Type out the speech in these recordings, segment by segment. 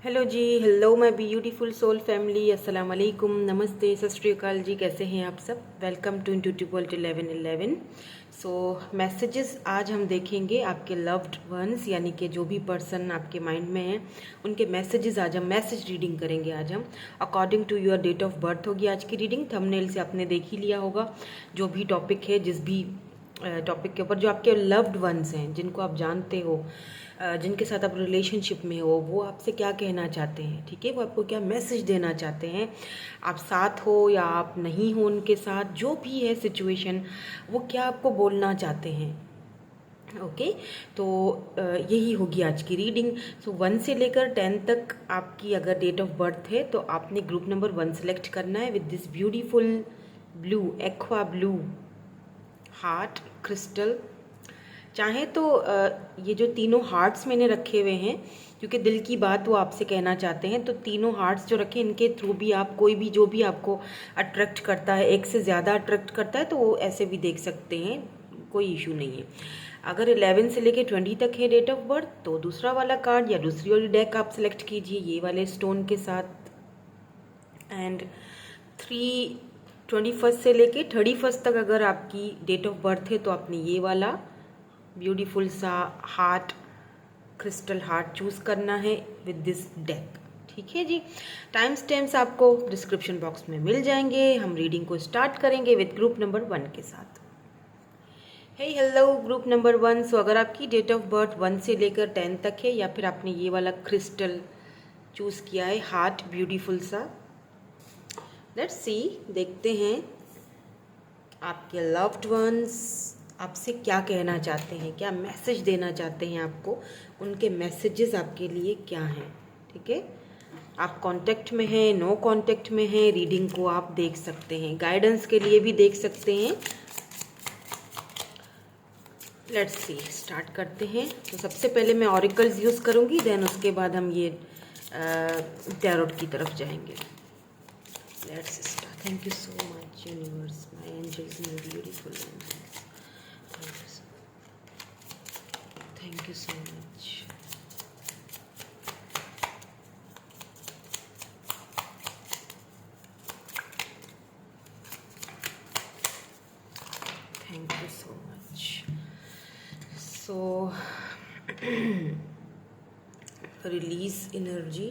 Hello ji, hello my beautiful soul family, अस्सलाम वालेकुम, नमस्ते, सत श्री अकाल जी। कैसे हैं आप सब? Welcome to intuitive 1111। So messages आज हम देखेंगे आपके लव्ड वंस, यानी कि जो भी पर्सन आपके माइंड में है उनके मैसेजेस आज हम मैसेज रीडिंग करेंगे। आज हम according to your date of birth होगी आज की रीडिंग। थंबनेल से आपने देख ही लिया होगा जो भी टॉपिक है, जिस भी टॉपिक के ऊपर जो आपके लव्ड वंस हैं, जिनको आप जानते हो, जिनके साथ आप रिलेशनशिप में हो, वो आपसे क्या कहना चाहते हैं, ठीक है, वो आपको क्या मैसेज देना चाहते हैं। आप साथ हो या आप नहीं हो उनके साथ, जो भी है सिचुएशन, वो क्या आपको बोलना चाहते हैं। ओके, तो यही होगी आज की रीडिंग। सो 1 से लेकर 10 तक आपकी अगर डेट ऑफ बर्थ है तो आपने ग्रुप नंबर 1 सेलेक्ट करना है with this beautiful blue, aqua blue heart crystal. चाहे तो ये जो तीनों हार्ट्स मैंने रखे हुए हैं, क्योंकि दिल की बात वो आपसे कहना चाहते हैं, तो तीनों हार्ट्स जो रखे इनके थ्रू भी आप कोई भी जो भी आपको अट्रैक्ट करता है, एक से ज़्यादा अट्रैक्ट करता है, तो वो ऐसे भी देख सकते हैं, कोई इशू नहीं है। अगर 11 से लेके 20 तक है डेट ऑफ बर्थ तो दूसरा वाला कार्ड या दूसरी वाली डेक आप सेलेक्ट कीजिए ये वाले स्टोन के साथ। एंड 21 से लेके 31 तक अगर आपकी डेट ऑफ बर्थ है तो आपने ये वाला ब्यूटीफुल सा हार्ट क्रिस्टल हार्ट चूज करना है विद दिस डेक, ठीक है जी। टाइम स्टैम्प्स आपको डिस्क्रिप्शन बॉक्स में मिल जाएंगे। हम रीडिंग को स्टार्ट करेंगे विद ग्रुप नंबर 1 के साथ। हे हेलो ग्रुप नंबर 1। सो अगर आपकी डेट ऑफ बर्थ 1 से लेकर 10 तक है या फिर आपने ये वाला क्रिस्टल चूज किया है हार्ट ब्यूटीफुल सा, लेट्स सी, देखते हैं आपके लव्ड वंस आपसे क्या कहना चाहते हैं, क्या मैसेज देना चाहते हैं आपको, उनके मैसेजेस आपके लिए क्या हैं, ठीक है। आप कांटेक्ट में हैं, नो कांटेक्ट में हैं, रीडिंग को आप देख सकते हैं, गाइडेंस के लिए भी देख सकते हैं। लेट्स सी, स्टार्ट करते हैं। तो सबसे पहले मैं ऑरिकल्स यूज़ करूँगी, देन उसके बाद हम ये टैरोट की तरफ जाएंगे। Let's start. Thank you so much universe, my angels, my beautiful angels, thank you so much. Thank you so much. So release energy,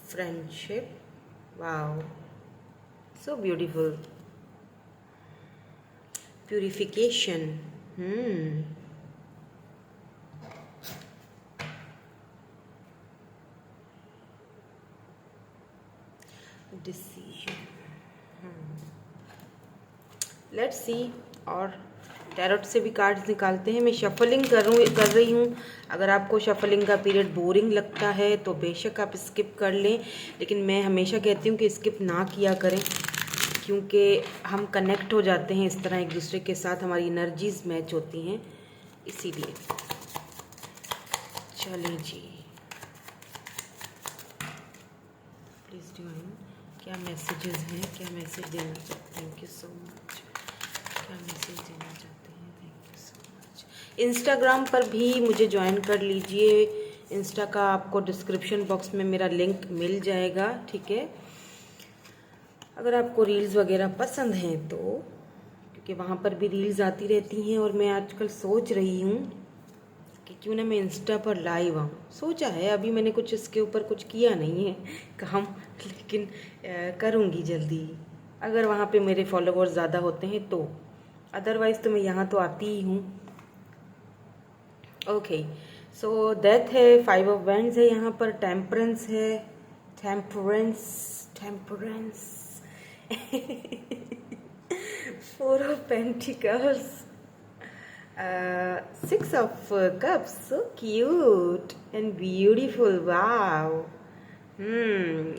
friendship, wow so beautiful, purification, decision. Let's see, और tarot से भी cards निकालते हैं। मैं shuffling कर रही हूँ। अगर आपको शफलिंग का पीरियड बोरिंग लगता है तो बेशक आप स्किप कर लें, लेकिन मैं हमेशा कहती हूँ कि स्किप ना किया करें, क्योंकि हम कनेक्ट हो जाते हैं इस तरह एक दूसरे के साथ, हमारी एनर्जीज मैच होती हैं, इसीलिए। चलें जी, प्लीज़ डिवाइन, क्या मैसेजेस हैं, क्या मैसेज देना चाहते हैं, थैंक यू सो मच, क्या मैसेज देना चाहते हैं, thank you so much. Instagram पर भी मुझे ज्वाइन कर लीजिए, इंस्टा का आपको डिस्क्रिप्शन बॉक्स में मेरा लिंक मिल जाएगा, ठीक है। अगर आपको रील्स वगैरह पसंद हैं तो, क्योंकि वहाँ पर भी रील्स आती रहती हैं, और मैं आजकल सोच रही हूँ कि क्यों ना मैं इंस्टा पर लाइव आऊँ। सोचा है, अभी मैंने कुछ इसके ऊपर कुछ किया नहीं है काम, लेकिन करूँगी जल्दी, अगर वहाँ पे मेरे फॉलोवर्स ज़्यादा होते हैं तो। अदरवाइज़ तो मैं यहाँ तो आती ही हूँ। ओके, सो डेथ है, 5 ऑफ वैंड्स है, यहाँ पर टेम्परेंस है, temperance, temperance 4 of Pentacles, 6 of Cups, so cute and beautiful, wow।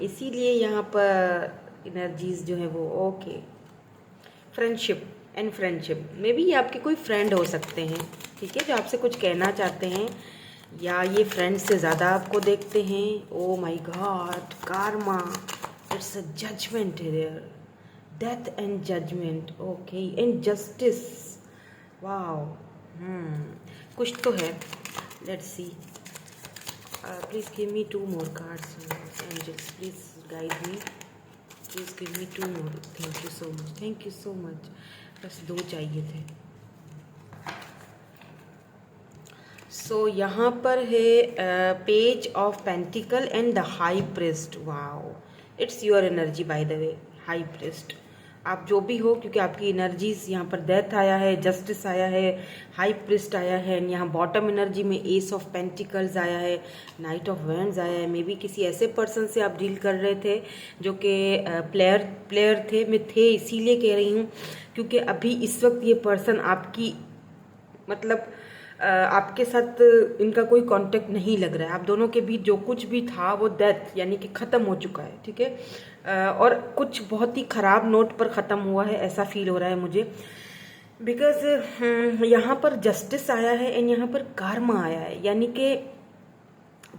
इसीलिए यहाँ पर एनर्जीज जो है वो ओके। फ्रेंडशिप एंड फ्रेंडशिप में भी ये आपके कोई फ्रेंड हो सकते हैं, ठीक है, जो आपसे कुछ कहना चाहते हैं, या ये फ्रेंड से ज़्यादा आपको देखते हैं। Oh my god, karma, it's a judgement there, death and judgement, okay, and justice, wow. कुछ तो है, let's see. Please give me 2 more cards, angels. Please guide me. Please give me 2 more. Thank you so much. Thank you so much. बस 2 चाहिए थे. सो यहाँ पर है page of pentacle and the high priest. Wow, it's your energy by the way. High priest आप जो भी हो, क्योंकि आपकी एनर्जीज यहाँ पर डेथ आया है, जस्टिस आया है, हाई प्रिस्ट आया है, एंड यहाँ बॉटम एनर्जी में एस ऑफ पेंटिकल्स आया है, नाइट ऑफ वैंड्स आया है. मे बी किसी ऐसे पर्सन से आप डील कर रहे थे जो कि प्लेयर थे. मैं थे इसीलिए कह रही हूँ क्योंकि अभी इस वक्त ये पर्सन आपकी मतलब आपके साथ इनका कोई कांटेक्ट नहीं लग रहा है. आप दोनों के बीच जो कुछ भी था वो डेथ यानी कि ख़त्म हो चुका है. ठीक है, और कुछ बहुत ही ख़राब नोट पर ख़त्म हुआ है, ऐसा फील हो रहा है मुझे. बिकॉज यहाँ पर जस्टिस आया है एंड यहाँ पर कार्मा आया है, यानी कि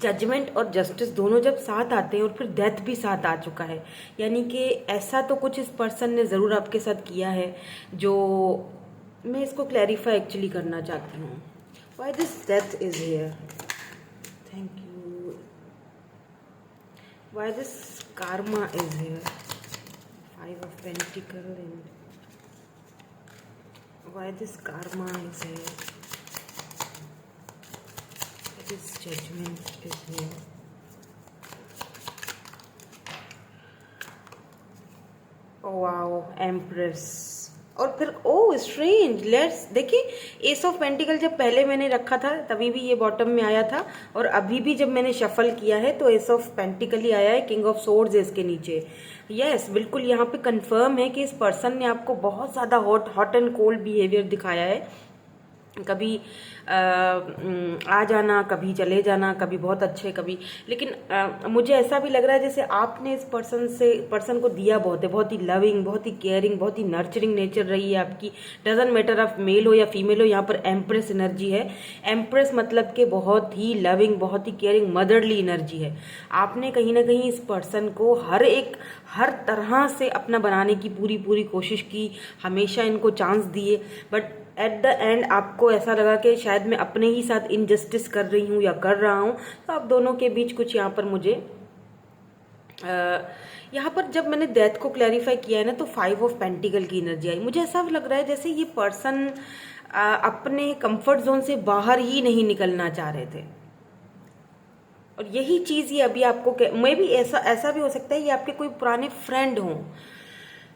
जजमेंट और जस्टिस दोनों जब साथ आते हैं और फिर डेथ भी साथ आ चुका है, यानी कि ऐसा तो कुछ इस पर्सन ने ज़रूर आपके साथ किया है जो मैं इसको क्लैरिफाई एक्चुअली करना चाहती हूँ. Why this death is here? Thank you. Why this karma is here? 5 of Pentacles and why this karma is here? Why this judgment is here? Oh wow, Empress. और फिर ओ स्ट्रेंज, लेट्स देखिए, S of pentacle जब पहले मैंने रखा था तभी भी ये बॉटम में आया था, और अभी भी जब मैंने शफल किया है तो एस ऑफ पेंटिकल ही आया है. किंग ऑफ सोर्ड्स है इसके नीचे. यस, बिल्कुल यहाँ पे कंफर्म है कि इस पर्सन ने आपको बहुत ज़्यादा हॉट एंड कोल्ड बिहेवियर दिखाया है. कभी आ जाना, कभी चले जाना, कभी बहुत अच्छे, कभी, लेकिन मुझे ऐसा भी लग रहा है जैसे आपने इस पर्सन को दिया बहुत है, बहुत ही लविंग, बहुत ही केयरिंग, बहुत ही नर्चरिंग नेचर रही है आपकी. डजंट मैटर ऑफ मेल हो या फीमेल हो, यहाँ पर एम्प्रेस एनर्जी है. एम्प्रेस मतलब कि बहुत ही लविंग, बहुत ही केयरिंग, मदरली एनर्जी है. आपने कहीं ना कहीं इस पर्सन को हर तरह से अपना बनाने की पूरी कोशिश की, हमेशा इनको चांस दिए, बट एट द एंड आपको ऐसा लगा कि शायद मैं अपने ही साथ इनजस्टिस कर रही हूँ या कर रहा हूँ. तो आप दोनों के बीच कुछ यहाँ पर मुझे यहाँ पर जब मैंने डेथ को क्लैरिफाई किया है ना, तो 5 ऑफ पेंटिकल की एनर्जी आई. मुझे ऐसा लग रहा है जैसे ये पर्सन अपने कंफर्ट जोन से बाहर ही नहीं निकलना चाह रहे थे, और यही चीज़ ये अभी आपको मे भी ऐसा भी हो सकता है ये आपके कोई पुराने फ्रेंड हों.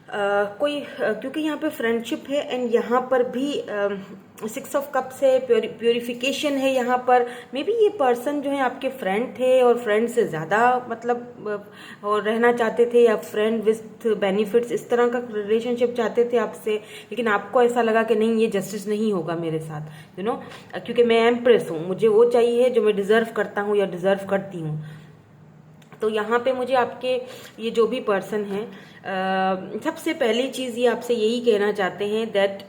क्योंकि यहाँ पे फ्रेंडशिप है एंड यहाँ पर भी 6 ऑफ कप्स है, प्योरिफिकेशन है. यहाँ पर मे बी ये पर्सन जो है आपके फ्रेंड थे और फ्रेंड से ज़्यादा मतलब और रहना चाहते थे, या फ्रेंड विथ बेनिफिट्स, इस तरह का रिलेशनशिप चाहते थे आपसे, लेकिन आपको ऐसा लगा कि नहीं, ये जस्टिस नहीं होगा मेरे साथ, यू नो, क्योंकि मैं एम्प्रेस हूँ, मुझे वो चाहिए जो मैं डिज़र्व करता हूँ या डिज़र्व करती हूँ. तो यहाँ पे मुझे आपके ये जो भी पर्सन हैं, सबसे पहली चीज़ ये आपसे यही कहना चाहते हैं दैट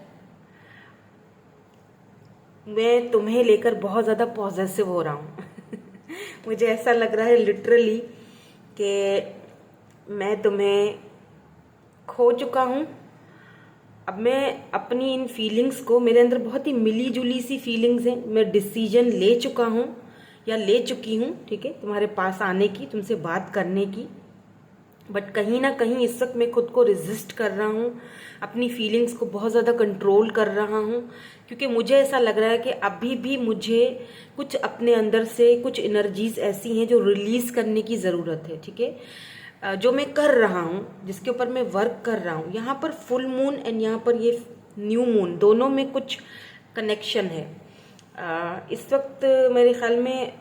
मैं तुम्हें लेकर बहुत ज़्यादा पॉजेसिव हो रहा हूँ. मुझे ऐसा लग रहा है लिटरली कि मैं तुम्हें खो चुका हूँ. अब मैं अपनी इन फीलिंग्स को, मेरे अंदर बहुत ही मिली जुली सी फीलिंग्स हैं, मैं डिसीजन ले चुका हूँ या ले चुकी हूँ, ठीक है, तुम्हारे पास आने की, तुमसे बात करने की, बट कहीं ना कहीं इस वक्त मैं खुद को रेजिस्ट कर रहा हूँ, अपनी फीलिंग्स को बहुत ज़्यादा कंट्रोल कर रहा हूँ, क्योंकि मुझे ऐसा लग रहा है कि अभी भी मुझे कुछ अपने अंदर से कुछ एनर्जीज ऐसी हैं जो रिलीज़ करने की ज़रूरत है. ठीक है, जो मैं कर रहा हूँ, जिसके ऊपर मैं वर्क कर रहा हूँ. यहाँ पर फुल मून एंड यहाँ पर ये न्यू मून, दोनों में कुछ कनेक्शन है. इस वक्त मेरे ख्याल में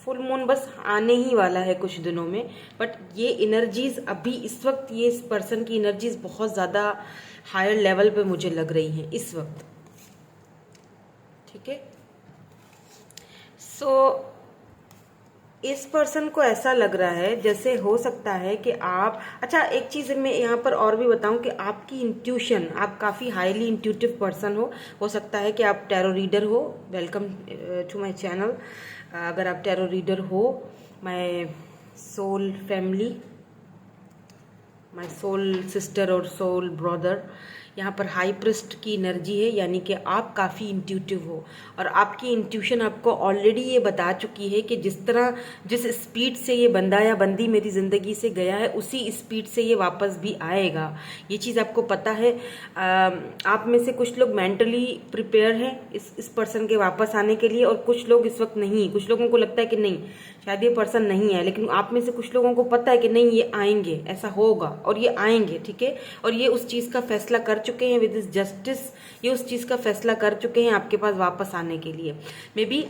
फुल मून बस आने ही वाला है कुछ दिनों में, बट ये एनर्जीज अभी इस वक्त, ये इस पर्सन की एनर्जीज बहुत ज़्यादा हायर लेवल पे मुझे लग रही हैं इस वक्त. ठीक है, सो इस पर्सन को ऐसा लग रहा है जैसे हो सकता है कि आप, अच्छा एक चीज़ मैं यहाँ पर और भी बताऊँ कि आपकी इंट्यूशन, आप काफ़ी हाईली इंट्यूटिव पर्सन हो सकता है कि आप टैरो रीडर हो. Welcome to my channel. अगर आप टैरो रीडर हो, my soul family, my soul sister और सोल ब्रदर, यहाँ पर हाई प्रिस्ट की एनर्जी है, यानी कि आप काफ़ी इंट्यूटिव हो और आपकी इंट्यूशन आपको ऑलरेडी ये बता चुकी है कि जिस स्पीड से ये बंदा या बंदी मेरी ज़िंदगी से गया है उसी स्पीड से ये वापस भी आएगा। ये चीज़ आपको पता है। आप में से कुछ लोग मेंटली प्रिपेयर हैं इस पर्सन के वापस आने के लिए और कुछ लोग इस वक्त नहीं। कुछ लोगों को लगता है कि नहीं, शायद ये पर्सन नहीं है, लेकिन आप में से कुछ लोगों को पता है कि नहीं, ये आएंगे, ऐसा होगा और ये आएंगे, ठीक है। और ये उस चीज़ का फैसला कर चुके हैं विद दिस जस्टिस, ये उस चीज़ का फैसला कर चुके हैं आपके पास वापस आने के लिए। मे बी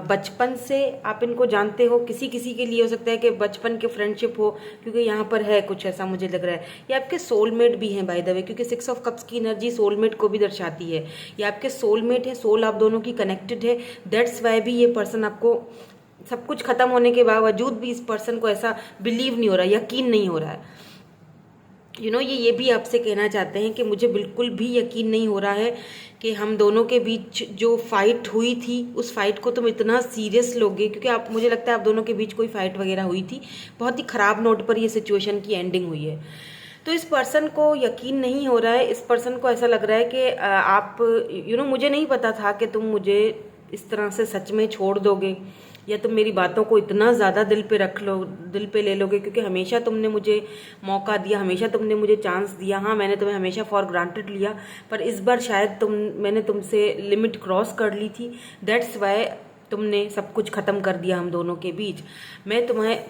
बचपन से आप इनको जानते हो, किसी किसी के लिए हो सकता है कि बचपन के फ्रेंडशिप हो, क्योंकि यहाँ पर है कुछ ऐसा मुझे लग रहा है। ये आपके सोलमेट भी हैं बाय द वे, क्योंकि 6 ऑफ कप्स की एनर्जी सोलमेट को भी दर्शाती है। ये आपके सोलमेट है, सोल आप दोनों की कनेक्टेड है। दैट्स वाई भी ये पर्सन आपको सब कुछ खत्म होने के बावजूद भी इस पर्सन को ऐसा बिलीव नहीं हो रहा, यकीन नहीं हो रहा है। ये भी आपसे कहना चाहते हैं कि मुझे बिल्कुल भी यकीन नहीं हो रहा है कि हम दोनों के बीच जो फाइट हुई थी उस फाइट को तुम इतना सीरियस लोगे, क्योंकि मुझे लगता है आप दोनों के बीच कोई फाइट वगैरह हुई थी। बहुत ही ख़राब नोट पर ये सिचुएशन की एंडिंग हुई है। तो इस पर्सन को यकीन नहीं हो रहा है। इस पर्सन को ऐसा लग रहा है कि आप मुझे नहीं पता था कि तुम मुझे इस तरह से सच में छोड़ दोगे, या तुम मेरी बातों को इतना ज़्यादा दिल पे ले लोगे, क्योंकि हमेशा तुमने मुझे मौका दिया, हमेशा तुमने मुझे चांस दिया। हाँ, मैंने तुम्हें हमेशा फॉर ग्रांटेड लिया, पर इस बार शायद मैंने तुमसे लिमिट क्रॉस कर ली थी। दैट्स वाई तुमने सब कुछ ख़त्म कर दिया हम दोनों के बीच।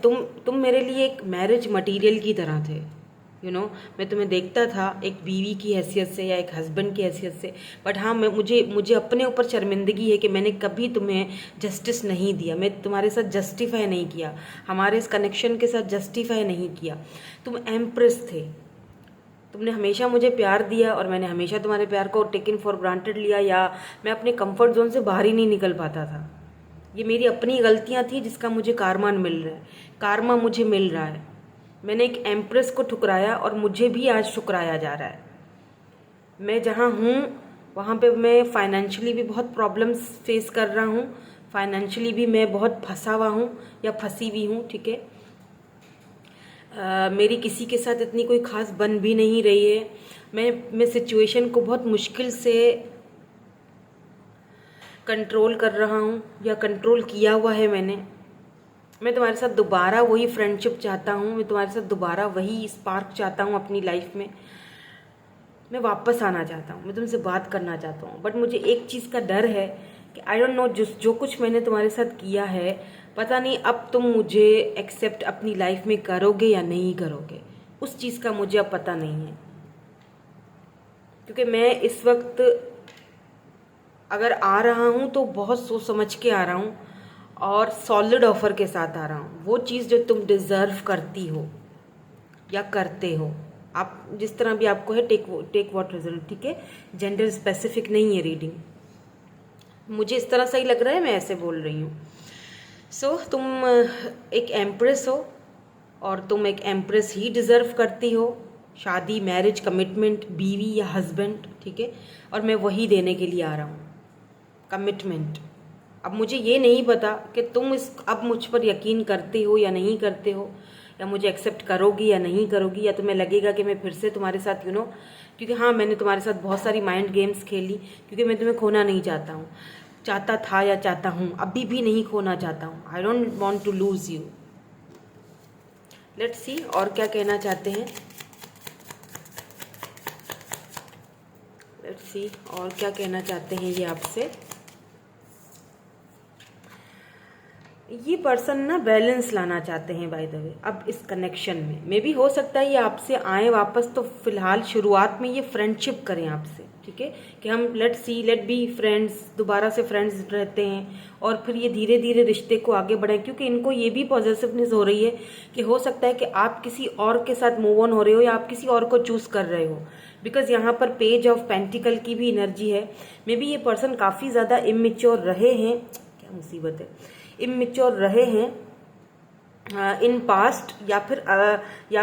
तुम मेरे लिए एक मैरिज मटीरियल की तरह थे। मैं तुम्हें देखता था एक बीवी की हैसियत से या एक हस्बैंड की हैसियत से, बट हाँ, मुझे अपने ऊपर शर्मिंदगी है कि मैंने कभी तुम्हें जस्टिस नहीं दिया, मैं तुम्हारे साथ जस्टिफाई नहीं किया, हमारे इस कनेक्शन के साथ जस्टिफाई नहीं किया। तुम एम्प्रेस थे, तुमने हमेशा मुझे प्यार दिया और मैंने हमेशा तुम्हारे प्यार को टेकन फॉर ग्रांटेड लिया, या मैं अपने कंफर्ट जोन से बाहर ही नहीं निकल पाता था। ये मेरी अपनी गलतियाँ थी जिसका मुझे कारमान मिल रहा है, कारमा मुझे मिल रहा है। मैंने एक एम्प्रेस को ठुकराया और मुझे भी आज ठुकराया जा रहा है। मैं जहाँ हूँ वहाँ पे मैं फाइनेंशियली भी बहुत प्रॉब्लम्स फेस कर रहा हूँ, फाइनेंशियली भी मैं बहुत फंसा हुआ हूँ या फंसी हुई हूँ, ठीक है। मेरी किसी के साथ इतनी कोई ख़ास बन भी नहीं रही है। मैं सिचुएशन को बहुत मुश्किल से कंट्रोल कर रहा हूँ या कंट्रोल किया हुआ है मैंने। मैं तुम्हारे साथ दोबारा वही फ्रेंडशिप चाहता हूँ, मैं तुम्हारे साथ दोबारा वही स्पार्क चाहता हूँ अपनी लाइफ में। मैं वापस आना चाहता हूँ, मैं तुमसे बात करना चाहता हूँ, बट मुझे एक चीज़ का डर है कि आई डोंट नो, जो कुछ मैंने तुम्हारे साथ किया है, पता नहीं अब तुम मुझे एक्सेप्ट अपनी लाइफ में करोगे या नहीं करोगे। उस चीज़ का मुझे अब पता नहीं है, क्योंकि मैं इस वक्त अगर आ रहा हूँ तो बहुत सोच समझ के आ रहा हूँ और सॉलिड ऑफर के साथ आ रहा हूँ। वो चीज़ जो तुम डिज़र्व करती हो या करते हो, आप जिस तरह भी आपको है, टेक व्हाट रिजल्ट, ठीक है। जेंडर स्पेसिफिक नहीं है रीडिंग, मुझे इस तरह सही लग रहा है, मैं ऐसे बोल रही हूँ। सो तुम एक एम्प्रेस हो और तुम एक एम्प्रेस ही डिज़र्व करती हो, शादी, मैरिज, कमिटमेंट, बीवी या हस्बैंड, ठीक है। और मैं वही देने के लिए आ रहा हूँ, कमिटमेंट। अब मुझे ये नहीं पता कि तुम अब मुझ पर यकीन करते हो या नहीं करते हो, या मुझे एक्सेप्ट करोगी या नहीं करोगी, या तुम्हें लगेगा कि मैं फिर से तुम्हारे साथ क्योंकि हाँ, मैंने तुम्हारे साथ बहुत सारी माइंड गेम्स खेली, क्योंकि मैं तुम्हें खोना नहीं चाहता था या चाहता हूँ, अभी भी नहीं खोना चाहता हूँ। I don't want to lose you. Let's see और क्या कहना चाहते हैं, लेट्स सी और क्या कहना चाहते हैं ये आपसे। ये पर्सन ना बैलेंस लाना चाहते हैं बाय द वे अब इस कनेक्शन में। मे भी हो सकता है ये आपसे आए वापस, तो फिलहाल शुरुआत में ये फ्रेंडशिप करें आपसे, ठीक है, कि हम लेट बी फ्रेंड्स, दोबारा से फ्रेंड्स रहते हैं, और फिर ये धीरे धीरे रिश्ते को आगे बढ़ाएं, क्योंकि इनको ये भी पॉजिटिवनेस हो रही है कि हो सकता है कि आप किसी और के साथ मूव ऑन हो रहे हो या आप किसी और को चूज़ कर रहे हो, बिकॉज यहाँ पर पेज ऑफ पेंटिकल की भी एनर्जी है। मे बी ये पर्सन काफ़ी ज़्यादा इमेच्योर रहे हैं, क्या मुसीबत है, इमेच्योर रहे हैं इन पास्ट, या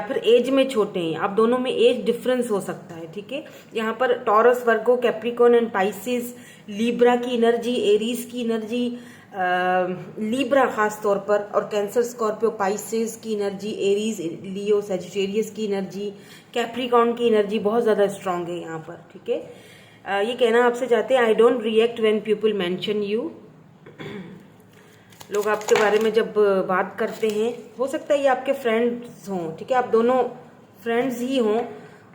फिर एज में छोटे हैं। आप दोनों में एज डिफरेंस हो सकता है, ठीक है। यहाँ पर taurus, Virgo, Capricorn and Pisces, Libra की एनर्जी, एरीज की एनर्जी, लीब्रा खास तौर पर, और कैंसर, स्कॉर्पियो, पाइसेस की एनर्जी, एरीज, लियो, सजिटेरियस की एनर्जी, कैप्रिकॉर्न की एनर्जी बहुत ज़्यादा स्ट्रांग है यहाँ पर, ठीक है। ये कहना आपसे चाहते हैं, I don't react when people mention you. लोग आपके बारे में जब बात करते हैं, हो सकता है ये आपके फ्रेंड्स हों, ठीक है, आप दोनों फ्रेंड्स ही हों,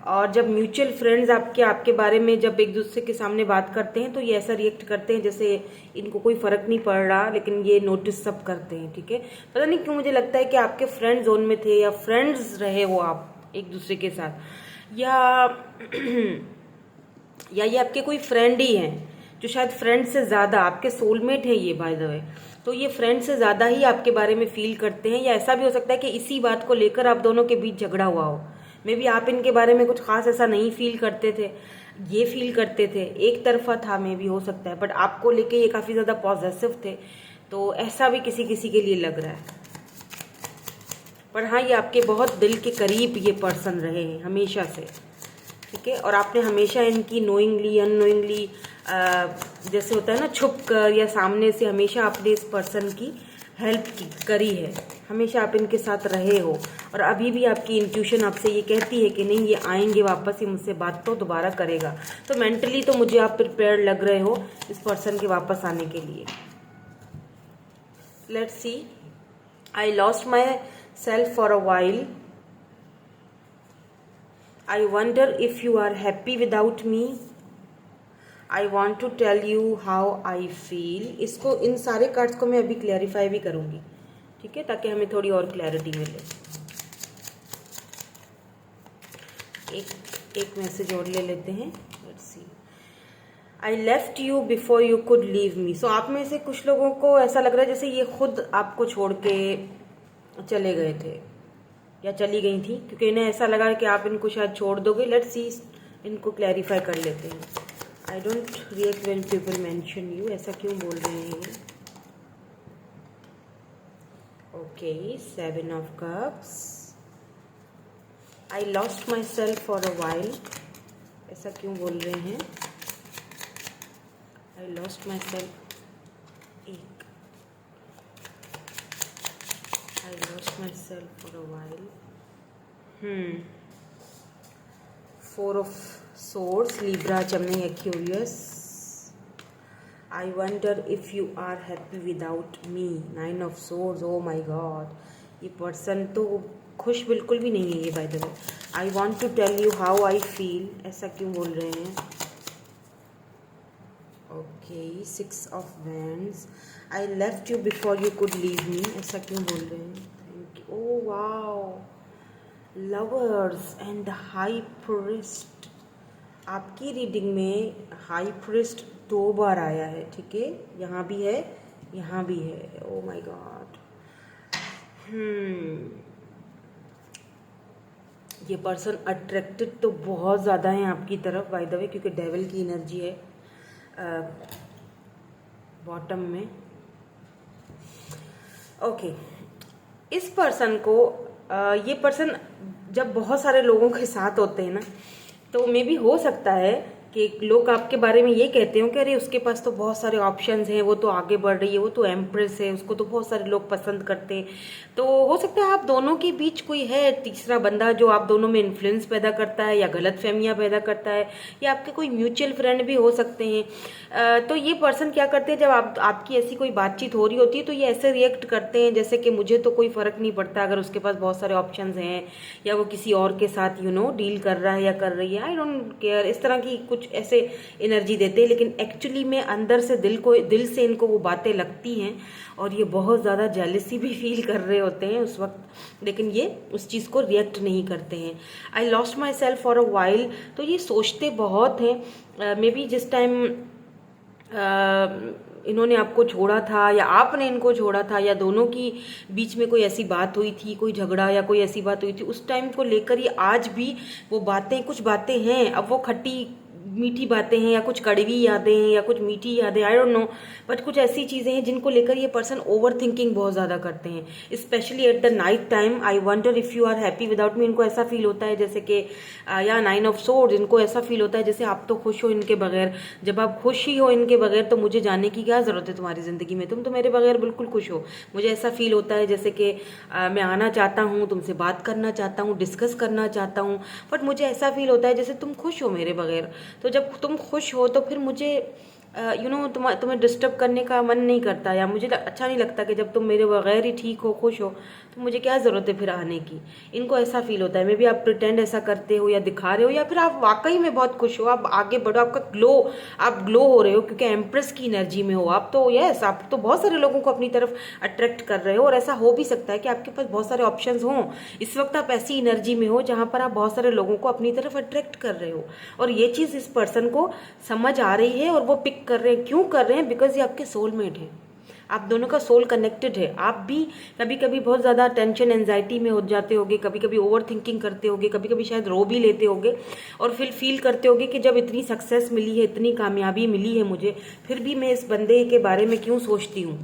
और जब म्यूचुअल फ्रेंड्स आपके बारे में जब एक दूसरे के सामने बात करते हैं तो ये ऐसा रिएक्ट करते हैं जैसे इनको कोई फर्क नहीं पड़ रहा, लेकिन ये नोटिस सब करते हैं, ठीक है। पता नहीं क्यों मुझे लगता है कि आपके फ्रेंड जोन में थे, या फ्रेंड्स रहे हो आप एक दूसरे के साथ, या ये आपके कोई फ्रेंड ही हैं जो शायद फ्रेंड से ज़्यादा आपके सोलमेट हैं ये, बाय द वे। तो ये फ्रेंड से ज़्यादा ही आपके बारे में फील करते हैं, या ऐसा भी हो सकता है कि इसी बात को लेकर आप दोनों के बीच झगड़ा हुआ हो। मे बी आप इनके बारे में कुछ खास ऐसा नहीं फील करते थे, ये फील करते थे, एक तरफा था, मे बी हो सकता है, बट आपको लेके ये काफ़ी ज़्यादा पॉजिटिव थे। तो ऐसा भी किसी किसी के लिए लग रहा है। पर हाँ, ये आपके बहुत दिल के करीब ये पर्सन रहे हैं हमेशा से, ठीक है। और आपने हमेशा इनकी नोइंगली अननोइंगली, जैसे होता है ना, छुप कर या सामने से, हमेशा आपने इस पर्सन की हेल्प करी है, हमेशा आप इनके साथ रहे हो। और अभी भी आपकी इंट्यूशन आपसे ये कहती है कि नहीं, ये आएंगे वापस, ये मुझसे बात तो दोबारा करेगा। तो मेंटली तो मुझे आप प्रिपेयर लग रहे हो इस पर्सन के वापस आने के लिए। Let's see, I lost my self for a while, I wonder if you are happy without me. I want to tell you how I feel. इसको, इन सारे कार्ड्स को मैं अभी क्लैरिफाई भी करूंगी, ठीक है, ताकि हमें थोड़ी और क्लैरिटी मिले। एक मैसेज और ले लेते हैं। Let's see. I left you before you could leave me. So आप में से कुछ लोगों को ऐसा लग रहा है जैसे ये खुद आपको छोड़ के चले गए थे या चली गई थी, क्योंकि इन्हें ऐसा लगा कि आप इनको शायद छोड़ दोगे। लेट्स सी, इनको क्लैरिफाई कर लेते हैं। I don't react when people mention you, ऐसा क्यों बोल रहे हैं ये? Okay, 7 of cups. I lost my self for a while, ऐसा क्यों बोल रहे हैं? I lost my self, I lost myself for a while. 4 of Swords, Libra, Gemini, Aquarius. I wonder if you are happy without me. 9 of Swords. Oh my God. ये person तो खुश बिल्कुल भी नहीं है ये, by the way. I want to tell you how I feel. ऐसा क्यों बोल रहे हैं? Okay, 6 of Wands. I left you before you could leave me. ऐसा क्यों बोल रहे हैं? Thank you. Oh wow. Lovers and High Priest. आपकी रीडिंग में हाई प्रिस्ट 2 बार आया है, ठीक है, यहाँ भी है, यहाँ भी है। Oh my God. ये पर्सन अट्रैक्टेड तो बहुत ज़्यादा है आपकी तरफ, बाय द वे, क्योंकि डेविल की एनर्जी है बॉटम में। ओके, इस पर्सन को, ये पर्सन जब बहुत सारे लोगों के साथ होते हैं ना, तो मे भी हो सकता है कि लोग आपके बारे में ये कहते हो कि अरे उसके पास तो बहुत सारे ऑप्शंस हैं, वो तो आगे बढ़ रही है, वो तो एम्प्रेस है, उसको तो बहुत सारे लोग पसंद करते हैं। तो हो सकता है आप दोनों के बीच कोई है तीसरा बंदा जो आप दोनों में इन्फ्लुएंस पैदा करता है या गलत फहमियाँ पैदा करता है, या आपके कोई म्यूचुअल फ्रेंड भी हो सकते हैं। तो ये पर्सन क्या करते हैं, जब आपकी ऐसी कोई बातचीत हो रही होती है तो ये ऐसे रिएक्ट करते हैं जैसे कि मुझे तो कोई फ़र्क नहीं पड़ता अगर उसके पास बहुत सारे ऑप्शन हैं, या वो किसी और के साथ डील कर रहा है या कर रही है, आई डोंट केयर, इस तरह की कुछ ऐसे एनर्जी देते हैं। लेकिन एक्चुअली में अंदर से दिल से इनको वो बातें लगती हैं, और ये बहुत ज़्यादा जेलसी भी फील कर रहे होते हैं उस वक्त, लेकिन ये उस चीज़ को रिएक्ट नहीं करते हैं। I lost my self for a while, तो ये सोचते बहुत हैं। मे बी जिस टाइम इन्होंने आपको छोड़ा था या आपने इनको छोड़ा था, या दोनों की बीच में कोई ऐसी बात हुई थी, कोई झगड़ा या कोई ऐसी बात हुई थी, उस टाइम को लेकर ये आज भी वो बातें, कुछ बातें हैं, अब वो खट्टी मीठी बातें हैं या कुछ कड़वी यादें हैं या कुछ मीठी यादें, आई डोंट नो, बट कुछ ऐसी चीज़ें हैं जिनको लेकर ये पर्सन ओवर थिंकिंग बहुत ज़्यादा करते हैं, specially at the night time. I wonder if you are happy without me. इनको ऐसा फील होता है जैसे कि या 9 ऑफ सोर्ड्स, इनको ऐसा फील होता है जैसे आप तो खुश हो इनके बगैर। जब आप खुश ही हो इनके बगैर तो मुझे जाने की क्या ज़रूरत है तुम्हारी ज़िंदगी में, तुम तो मेरे बगैर बिल्कुल खुश हो। मुझे ऐसा फील होता है जैसे कि मैं आना चाहता हूँ, तुमसे बात करना चाहता हूँ, डिस्कस करना चाहता हूँ, बट मुझे ऐसा फील होता है जैसे तुम खुश हो मेरे बगैर। तो जब तुम खुश हो तो फिर मुझे तुम्हें डिस्टर्ब करने का मन नहीं करता, या मुझे अच्छा नहीं लगता कि जब तुम मेरे बगैर ही ठीक हो, खुश हो, तो मुझे क्या ज़रूरत है फिर आने की। इनको ऐसा फील होता है। मे बी आप प्रिटेंड ऐसा करते हो या दिखा रहे हो, या फिर आप वाकई में बहुत खुश हो, आप आगे बढ़ो, आपका आप ग्लो हो रहे हो क्योंकि एम्प्रेस की एनर्जी में हो आप। तो यस, आप तो बहुत सारे लोगों को अपनी तरफ अट्रैक्ट कर रहे हो, और ऐसा हो भी सकता है कि आपके पास बहुत सारे ऑप्शंस हों। इस वक्त आप ऐसी एनर्जी में हो जहाँ पर आप बहुत सारे लोगों को अपनी तरफ अट्रैक्ट कर रहे हो, और ये चीज़ इस पर्सन को समझ आ रही है और वो पिक कर रहे हैं। क्यों कर रहे हैं? बिकॉज ये आपके सोलमेट है, आप दोनों का सोल कनेक्टेड है। आप भी कभी कभी बहुत ज़्यादा टेंशन एंजाइटी में हो जाते होगे, कभी कभी ओवर थिंकिंग करते होगे, कभी कभी शायद रो भी लेते होगे, और फिर फील करते होगे कि जब इतनी सक्सेस मिली है, इतनी कामयाबी मिली है मुझे, फिर भी मैं इस बंदे के बारे में क्यों सोचती हूँ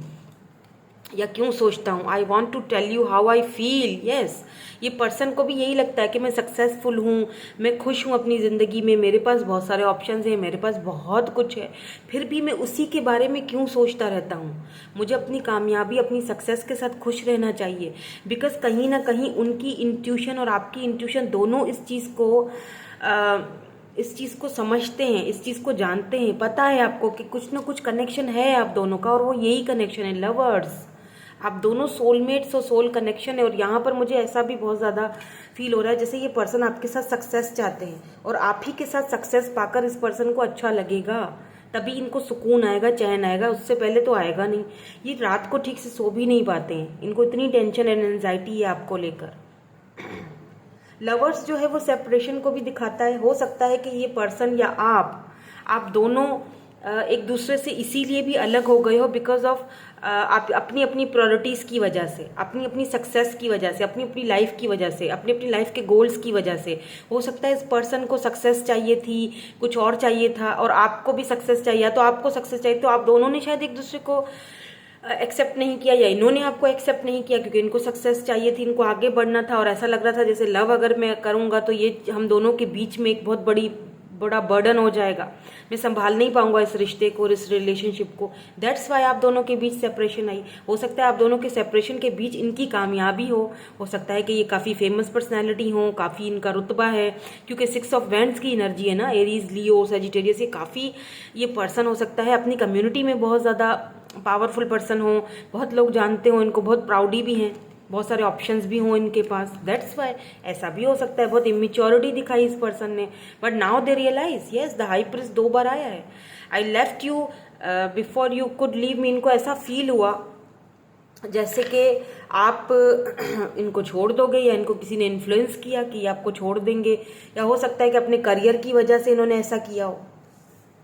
या क्यों सोचता हूँ। I want to tell you how I feel. Yes, ये पर्सन को भी यही लगता है कि मैं सक्सेसफुल हूँ, मैं खुश हूँ अपनी ज़िंदगी में, मेरे पास बहुत सारे ऑप्शंस हैं, मेरे पास बहुत कुछ है, फिर भी मैं उसी के बारे में क्यों सोचता रहता हूँ। मुझे अपनी कामयाबी, अपनी सक्सेस के साथ खुश रहना चाहिए, बिकॉज कहीं ना कहीं उनकी इंट्यूशन और आपकी इंट्यूशन दोनों इस चीज़ को समझते हैं, इस चीज़ को जानते हैं। पता है आपको कि कुछ ना कुछ कनेक्शन है आप दोनों का, और वो यही कनेक्शन है, लवर्स। आप दोनों सोलमेट्स और सोल कनेक्शन है। और यहाँ पर मुझे ऐसा भी बहुत ज़्यादा फील हो रहा है जैसे ये पर्सन आपके साथ सक्सेस चाहते हैं, और आप ही के साथ सक्सेस पाकर इस पर्सन को अच्छा लगेगा, तभी इनको सुकून आएगा, चैन आएगा, उससे पहले तो आएगा नहीं। ये रात को ठीक से सो भी नहीं पाते हैं, इनको इतनी टेंशन एंड एंजाइटी है आपको लेकर। लवर्स जो है वो सेपरेशन को भी दिखाता है। हो सकता है कि ये पर्सन या आप दोनों एक दूसरे से इसीलिए भी अलग हो गए हो बिकॉज ऑफ आप अपनी अपनी प्रायोरिटीज़ की वजह से, अपनी अपनी सक्सेस की वजह से, अपनी अपनी लाइफ की वजह से, अपनी अपनी लाइफ के गोल्स की वजह से। हो सकता है इस पर्सन को सक्सेस चाहिए थी, कुछ और चाहिए था, और आपको भी सक्सेस चाहिए, तो आपको सक्सेस चाहिए, तो आप दोनों ने शायद एक दूसरे को एक्सेप्ट नहीं किया, या इन्होंने आपको एक्सेप्ट नहीं किया क्योंकि इनको सक्सेस चाहिए थी, इनको आगे बढ़ना था, और ऐसा लग रहा था जैसे लव अगर मैं करूँगा तो ये हम दोनों के बीच में एक बहुत बड़ा बर्डन हो जाएगा, मैं संभाल नहीं पाऊंगा इस रिश्ते को और इस रिलेशनशिप को। दैट्स वाई आप दोनों के बीच सेपरेशन आई। हो सकता है आप दोनों के सेपरेशन के बीच इनकी कामयाबी हो सकता है कि ये काफ़ी फेमस पर्सनैलिटी हो, काफ़ी इनका रुतबा है, क्योंकि 6 ऑफ वैंड्स की एनर्जी है ना, एरीज, लियो, सजिटेरियस, ये काफ़ी ये पर्सन हो सकता है अपनी कम्युनिटी में बहुत ज़्यादा पावरफुल पर्सन हो, बहुत लोग जानते हो इनको, बहुत प्राउडी भी हैं, बहुत सारे ऑप्शंस भी हों इनके पास। दैट्स वाई ऐसा भी हो सकता है, बहुत इमेच्योरिटी दिखाई इस पर्सन ने, but now they realise. Yes, the high priest 2 बार आया है। I left you before you could leave me. इनको ऐसा फील हुआ जैसे कि आप इनको छोड़ दोगे, या इनको किसी ने इन्फ्लुएंस किया कि आपको छोड़ देंगे, या हो सकता है कि अपने करियर की वजह से इन्होंने ऐसा किया हो।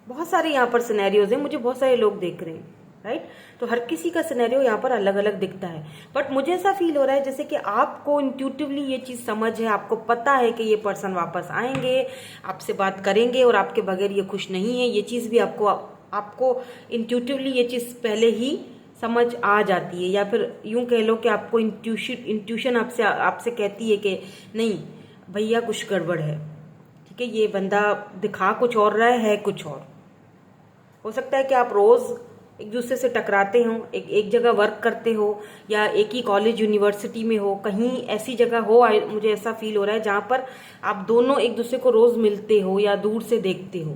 बहुत सारे यहाँ पर सिनेरियोज हैं, मुझे बहुत सारे लोग देख रहे हैं, राइट। तो हर किसी का सिनेरियो यहाँ पर अलग अलग दिखता है, बट मुझे ऐसा फील हो रहा है जैसे कि आपको इंट्यूटिवली ये चीज़ समझ है, आपको पता है कि ये पर्सन वापस आएंगे, आपसे बात करेंगे, और आपके बगैर ये खुश नहीं है। ये चीज़ भी आपको इंट्यूटिवली ये चीज़ पहले ही समझ आ जाती है, या फिर यूं कह लो कि आपको इंट्यूशन आपसे कहती है कि नहीं भैया कुछ गड़बड़ है, ठीक है, ये बंदा दिखा कुछ और रहा है कुछ और। हो सकता है कि आप रोज़ एक दूसरे से टकराते हो, एक जगह वर्क करते हो, या एक ही कॉलेज यूनिवर्सिटी में हो, कहीं ऐसी जगह हो, मुझे ऐसा फील हो रहा है जहाँ पर आप दोनों एक दूसरे को रोज़ मिलते हो या दूर से देखते हो,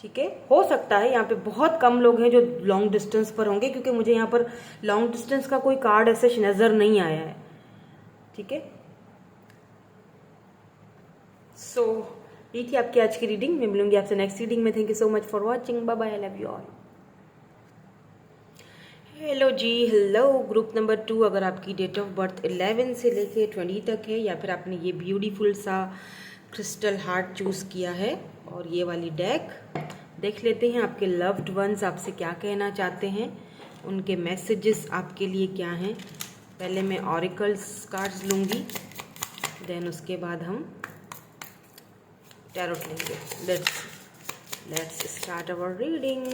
ठीक है। हो सकता है यहाँ पे बहुत कम लोग हैं जो लॉन्ग डिस्टेंस पर होंगे, क्योंकि मुझे यहाँ पर लॉन्ग डिस्टेंस का कोई कार्ड ऐसे नज़र नहीं आया है, ठीक है। सो ये थी आपकी आज की रीडिंग। मैं मिलूंगी आपसे नेक्स्ट रीडिंग में। Thank you so much for watching. Bye bye, I love you all. Hello ji, hello group number 2। अगर आपकी डेट ऑफ बर्थ 11 से लेके 20 तक है, या फिर आपने ये ब्यूटीफुल सा क्रिस्टल हार्ट चूज़ किया है, और ये वाली डेक देख लेते हैं आपके लव्ड वंस आपसे क्या कहना चाहते हैं, उनके मैसेजेस आपके लिए क्या हैं। पहले मैं ऑरिकल्स कार्ड्स लूँगी, देन उसके बाद हम टैरोट लेंगे। Let's start our reading.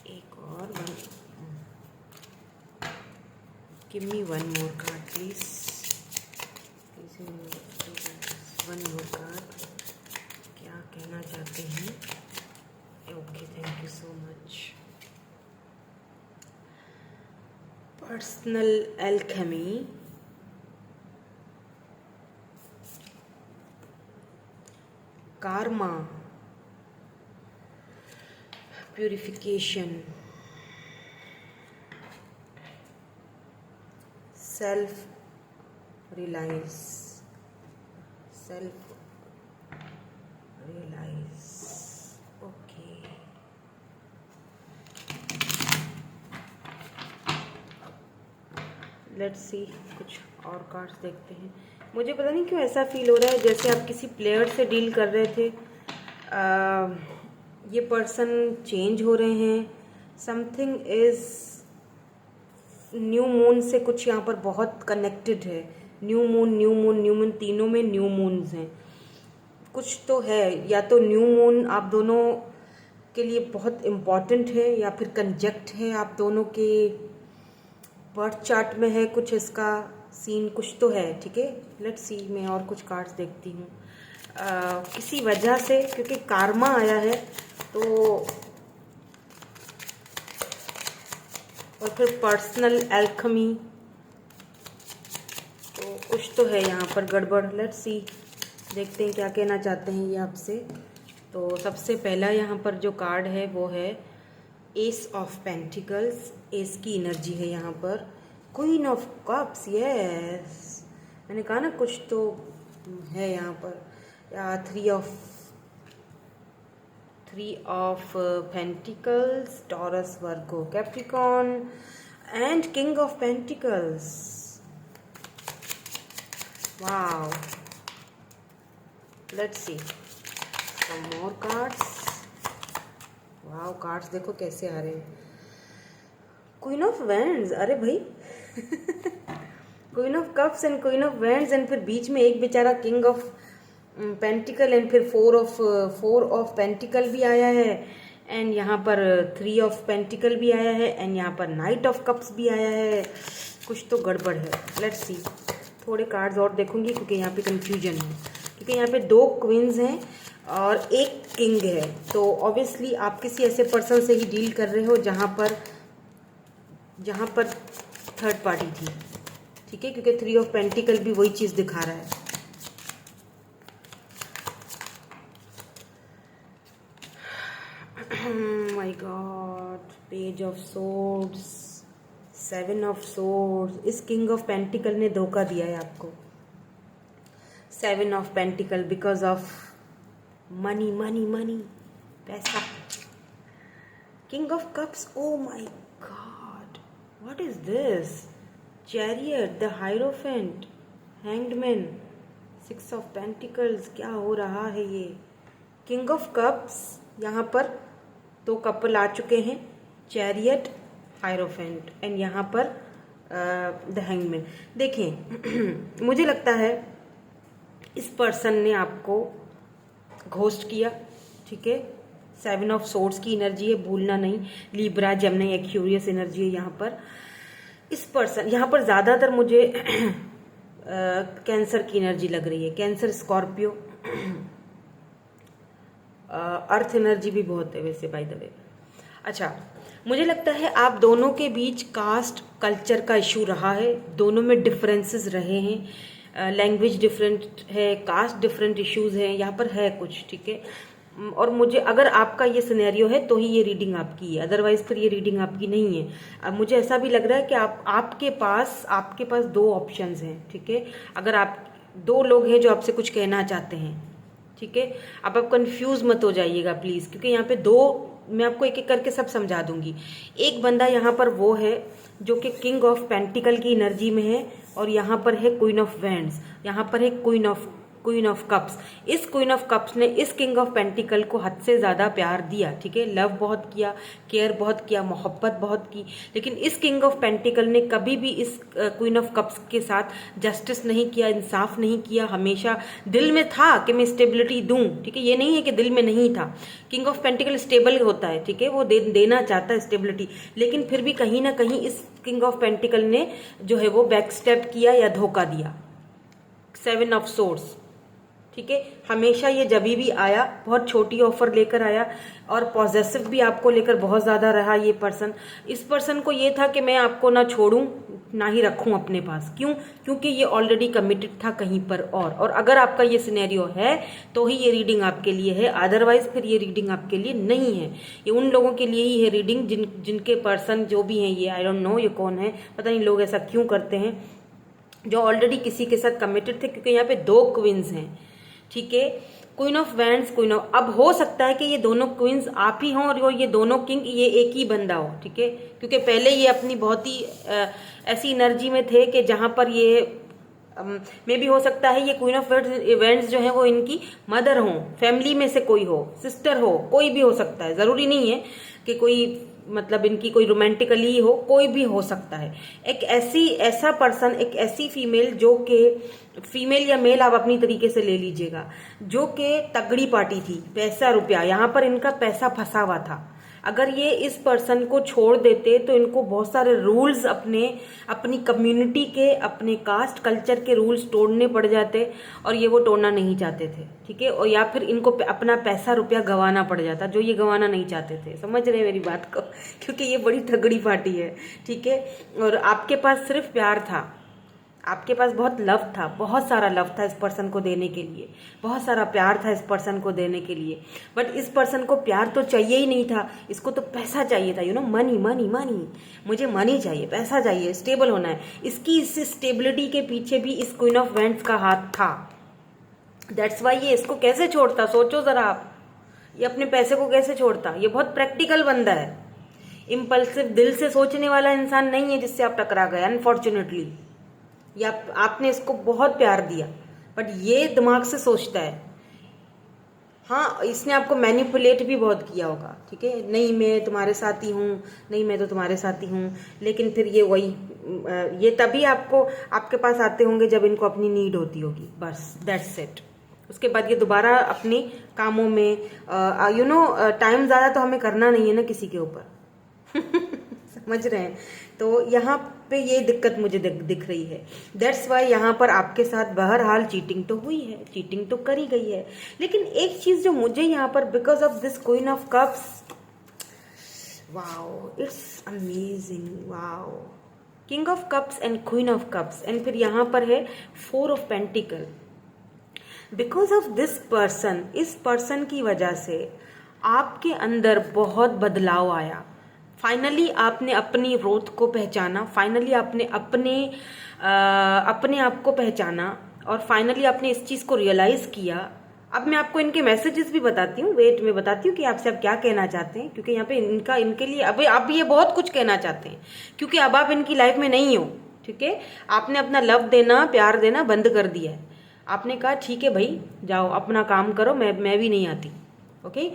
एक और one, give me one more card please, one more card. क्या कहना चाहते हैं? Okay, thank you so much. Personal alchemy, karma, purification, self realize, okay। Let's see, कुछ और कार्ड्स देखते हैं। मुझे पता नहीं क्यों ऐसा फील हो रहा है जैसे आप किसी प्लेयर से डील कर रहे थे, ये पर्सन चेंज हो रहे हैं। समथिंग इज न्यू मून से कुछ यहाँ पर बहुत कनेक्टेड है। न्यू मून, तीनों में न्यू मून्स हैं। कुछ तो है, या तो न्यू मून आप दोनों के लिए बहुत इम्पॉर्टेंट है, या फिर कंजक्ट है आप दोनों के बर्थ चार्ट में है। कुछ इसका सीन कुछ तो है, ठीक है। लेट्स सी, मैं और कुछ कार्ड्स देखती हूँ। किसी वजह से, क्योंकि कार्मा आया है तो, और फिर पर्सनल एल्केमी, तो कुछ तो है यहाँ पर गड़बड़। लेट्स सी, देखते हैं क्या कहना चाहते हैं ये आपसे। तो सबसे पहला यहाँ पर जो कार्ड है वो है एस ऑफ पेंटिकल्स। एस की एनर्जी है यहाँ पर। क्वीन ऑफ कप्स, यस, मैंने कहा ना कुछ तो है यहाँ पर। या three of pentacles, Taurus, Virgo, Capricorn and king of pentacles. Wow, let's see some more cards. Wow, cards देखो कैसे आ रहे हैं। क्वीन ऑफ वैंड्स, अरे भाई queen of cups and queen of wands, and फिर बीच में एक बेचारा किंग ऑफ पेंटिकल, एंड फिर फोर ऑफ पेंटिकल भी आया है, एंड यहाँ पर थ्री ऑफ पेंटिकल भी आया है, एंड यहाँ पर नाइट ऑफ कप्स भी आया है। कुछ तो गड़बड़ है। लेट्स सी, थोड़े कार्ड्स और देखूंगी क्योंकि यहाँ पे कंफ्यूजन है। क्योंकि यहाँ पे दो क्वींस हैं और एक किंग है, तो ऑब्वियसली आप किसी ऐसे पर्सन से ही डील कर रहे हो जहाँ पर थर्ड पार्टी थी, ठीक है। क्योंकि थ्री ऑफ पेंटिकल भी वही चीज दिखा रहा है। My god, page of swords, seven of swords. इस किंग ऑफ पेंटिकल ने धोखा दिया है आपको। Seven of pentacle, because of money, पैसा। King of cups, o my god, what is this? Chariot, the hierophant, hanged man, six of pentacles. क्या हो रहा है ये? किंग ऑफ कप्स, यहाँ पर दो कपल आ चुके हैं, चैरियट, हायरोफेंट, एंड यहाँ पर द हैंगमैन। देखें मुझे लगता है इस पर्सन ने आपको घोस्ट किया, ठीक है। सेवन ऑफ सोर्ड्स की एनर्जी है, भूलना नहीं। लिब्रा, जेमिनी, एक्वेरियस एनर्जी है यहाँ पर। इस पर्सन, यहाँ पर ज़्यादातर मुझे कैंसर की एनर्जी लग रही है। कैंसर, स्कॉर्पियो, अर्थ एनर्जी भी बहुत है वैसे, बाय द वे। अच्छा, मुझे लगता है आप दोनों के बीच कास्ट कल्चर का इशू रहा है। दोनों में डिफरेंसेस रहे हैं। लैंग्वेज डिफरेंट है, कास्ट डिफरेंट इश्यूज हैं, यहाँ पर है कुछ, ठीक है। और मुझे, अगर आपका ये सिनेरियो है तो ही ये रीडिंग आपकी है, अदरवाइज फिर ये रीडिंग आपकी नहीं है। अब मुझे ऐसा भी लग रहा है कि आपके पास दो ऑप्शंस हैं, ठीक है। अगर आप दो लोग हैं जो आपसे कुछ कहना चाहते हैं, ठीक है। अब आप कंफ्यूज मत हो जाइएगा प्लीज़, क्योंकि यहाँ पे दो, मैं आपको एक एक करके सब समझा दूंगी। एक बंदा यहाँ पर वो है जो कि किंग ऑफ पेंटिकल की एनर्जी में है, और यहाँ पर है क्वीन ऑफ वैंड्स, यहाँ पर है queen of queen of cups. इस क्वीन ऑफ कप्स ने इस किंग ऑफ पेंटिकल को हद से ज़्यादा प्यार दिया, ठीक है, लव बहुत किया, केयर बहुत किया, मोहब्बत बहुत की, लेकिन इस किंग ऑफ पेंटिकल ने कभी भी इस क्वीन ऑफ कप्स के साथ जस्टिस नहीं किया, इंसाफ नहीं किया। हमेशा दिल में था कि मैं स्टेबिलिटी दूं, ठीक है, ये नहीं है कि दिल में नहीं था। किंग ऑफ पेंटिकल स्टेबल होता है, ठीक है, वो देना चाहता है स्टेबिलिटी, लेकिन फिर भी कहीं ना कहीं इस किंग ऑफ पेंटिकल ने जो है वो बैक स्टेप किया या धोखा दिया। 7 ऑफ सोर्ड्स, ठीक है, हमेशा ये जब भी आया बहुत छोटी ऑफर लेकर आया और पॉजेसिव भी आपको लेकर बहुत ज़्यादा रहा ये पर्सन। इस पर्सन को ये था कि मैं आपको ना छोड़ूं ना ही रखूं अपने पास। क्यों? क्योंकि ये ऑलरेडी कमिटेड था कहीं पर और अगर आपका ये सिनेरियो है तो ही ये रीडिंग आपके लिए है, अदरवाइज फिर ये रीडिंग आपके लिए नहीं है। ये उन लोगों के लिए ही है रीडिंग जिनके पर्सन जो भी हैं, ये आई डोंट नो ये कौन है, पता नहीं लोग ऐसा क्यों करते हैं, जो ऑलरेडी किसी के साथ कमिटेड थे, क्योंकि यहाँ पे 2 क्वींस हैं, ठीक है, queen of wands, queen of, अब हो सकता है कि ये दोनों क्वींस आप ही हों और ये दोनों किंग ये एक ही बंदा हो, ठीक है, क्योंकि पहले ये अपनी बहुत ही ऐसी एनर्जी में थे कि जहां पर ये में भी हो सकता है ये क्वीन ऑफ वैंड्स जो है वो इनकी मदर हो, फैमिली में से कोई हो, सिस्टर हो, कोई भी हो सकता है, जरूरी नहीं है कि कोई मतलब इनकी कोई रोमांटिकली हो, कोई भी हो सकता है। एक ऐसा पर्सन, एक ऐसी फीमेल जो कि फीमेल या मेल आप अपनी तरीके से ले लीजिएगा, जो कि तगड़ी पार्टी थी, पैसा रुपया, यहाँ पर इनका पैसा फंसा हुआ था। अगर ये इस पर्सन को छोड़ देते तो इनको बहुत सारे रूल्स अपनी कम्युनिटी के, अपने कास्ट कल्चर के रूल्स तोड़ने पड़ जाते और ये वो तोड़ना नहीं चाहते थे, ठीक है, और या फिर इनको अपना पैसा रुपया गंवाना पड़ जाता, जो ये गंवाना नहीं चाहते थे। समझ रहे हैं मेरी बात को? क्योंकि ये बड़ी तगड़ी पार्टी है, ठीक है, और आपके पास सिर्फ प्यार था, आपके पास बहुत लव था, बहुत सारा लव था इस पर्सन को देने के लिए, बहुत सारा प्यार था इस पर्सन को देने के लिए, बट इस पर्सन को प्यार तो चाहिए ही नहीं था, इसको तो पैसा चाहिए था, you know, money money money, मुझे मनी चाहिए, पैसा चाहिए, स्टेबल होना है। इसकी इस स्टेबिलिटी के पीछे भी इस क्वीन ऑफ वैंड्स का हाथ था। दैट्स वाई ये इसको कैसे छोड़ता, सोचो जरा आप, ये अपने पैसे को कैसे छोड़ता। ये बहुत प्रैक्टिकल बंदा है, इम्पल्सिव, दिल से सोचने वाला इंसान नहीं है जिससे आप टकरा गए अनफॉर्चुनेटली। या आपने इसको बहुत प्यार दिया बट ये दिमाग से सोचता है। हाँ, इसने आपको मैनिपुलेट भी बहुत किया होगा, ठीक है, नहीं मैं तुम्हारे साथ ही हूँ, नहीं मैं तो तुम्हारे साथ ही हूँ, लेकिन फिर ये वही ये तभी आपके पास आते होंगे जब इनको अपनी नीड होती होगी, बस दैट्स इट। उसके बाद ये दोबारा अपने कामों में यू नो टाइम ज़्यादा तो हमें करना नहीं है ना किसी के ऊपर समझ रहे हैं? तो यहाँ पे ये दिक्कत मुझे दिख रही है। दैट्स वाई यहाँ पर आपके साथ बहरहाल चीटिंग तो हुई है, चीटिंग तो करी गई है, लेकिन एक चीज जो मुझे यहाँ पर because of this queen of cups, wow it's amazing, wow, king of cups and queen of cups, and फिर यहाँ पर है 4 of pentacle. Because of this person, इस पर्सन की वजह से आपके अंदर बहुत बदलाव आया। फाइनली आपने अपनी ग्रोथ को पहचाना, फाइनली आपने अपने आप को पहचाना, और फाइनली आपने इस चीज़ को रियलाइज़ किया। अब मैं आपको इनके मैसेजेस भी बताती हूँ, वेट में बताती हूँ कि आपसे अब क्या कहना चाहते हैं, क्योंकि यहाँ पे इनके लिए अब ये बहुत कुछ कहना चाहते हैं, क्योंकि अब आप इनकी लाइफ में नहीं हो, ठीक है, आपने अपना लव देना, प्यार देना बंद कर दिया है। आपने कहा ठीक है भाई, जाओ अपना काम करो, मैं भी नहीं आती, ओके।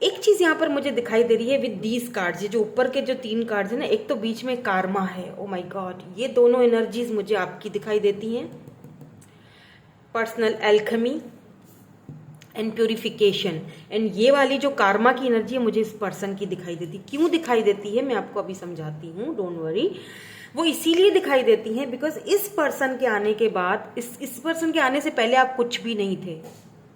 एक चीज यहाँ पर मुझे दिखाई दे रही है विद दीज कार्ड्स, ये जो ऊपर के जो 3 कार्ड्स है ना, एक तो बीच में कार्मा है, ओ माय गॉड, ये दोनों एनर्जीज मुझे आपकी दिखाई देती हैं, personal alchemy and purification, and ये वाली जो कार्मा की एनर्जी है मुझे इस पर्सन की दिखाई देती। क्यों दिखाई देती है मैं आपको अभी समझाती हूँ, डोंट वरी। वो इसीलिए दिखाई देती हैं बिकॉज इस पर्सन के आने के बाद, इस पर्सन के आने से पहले आप कुछ भी नहीं थे,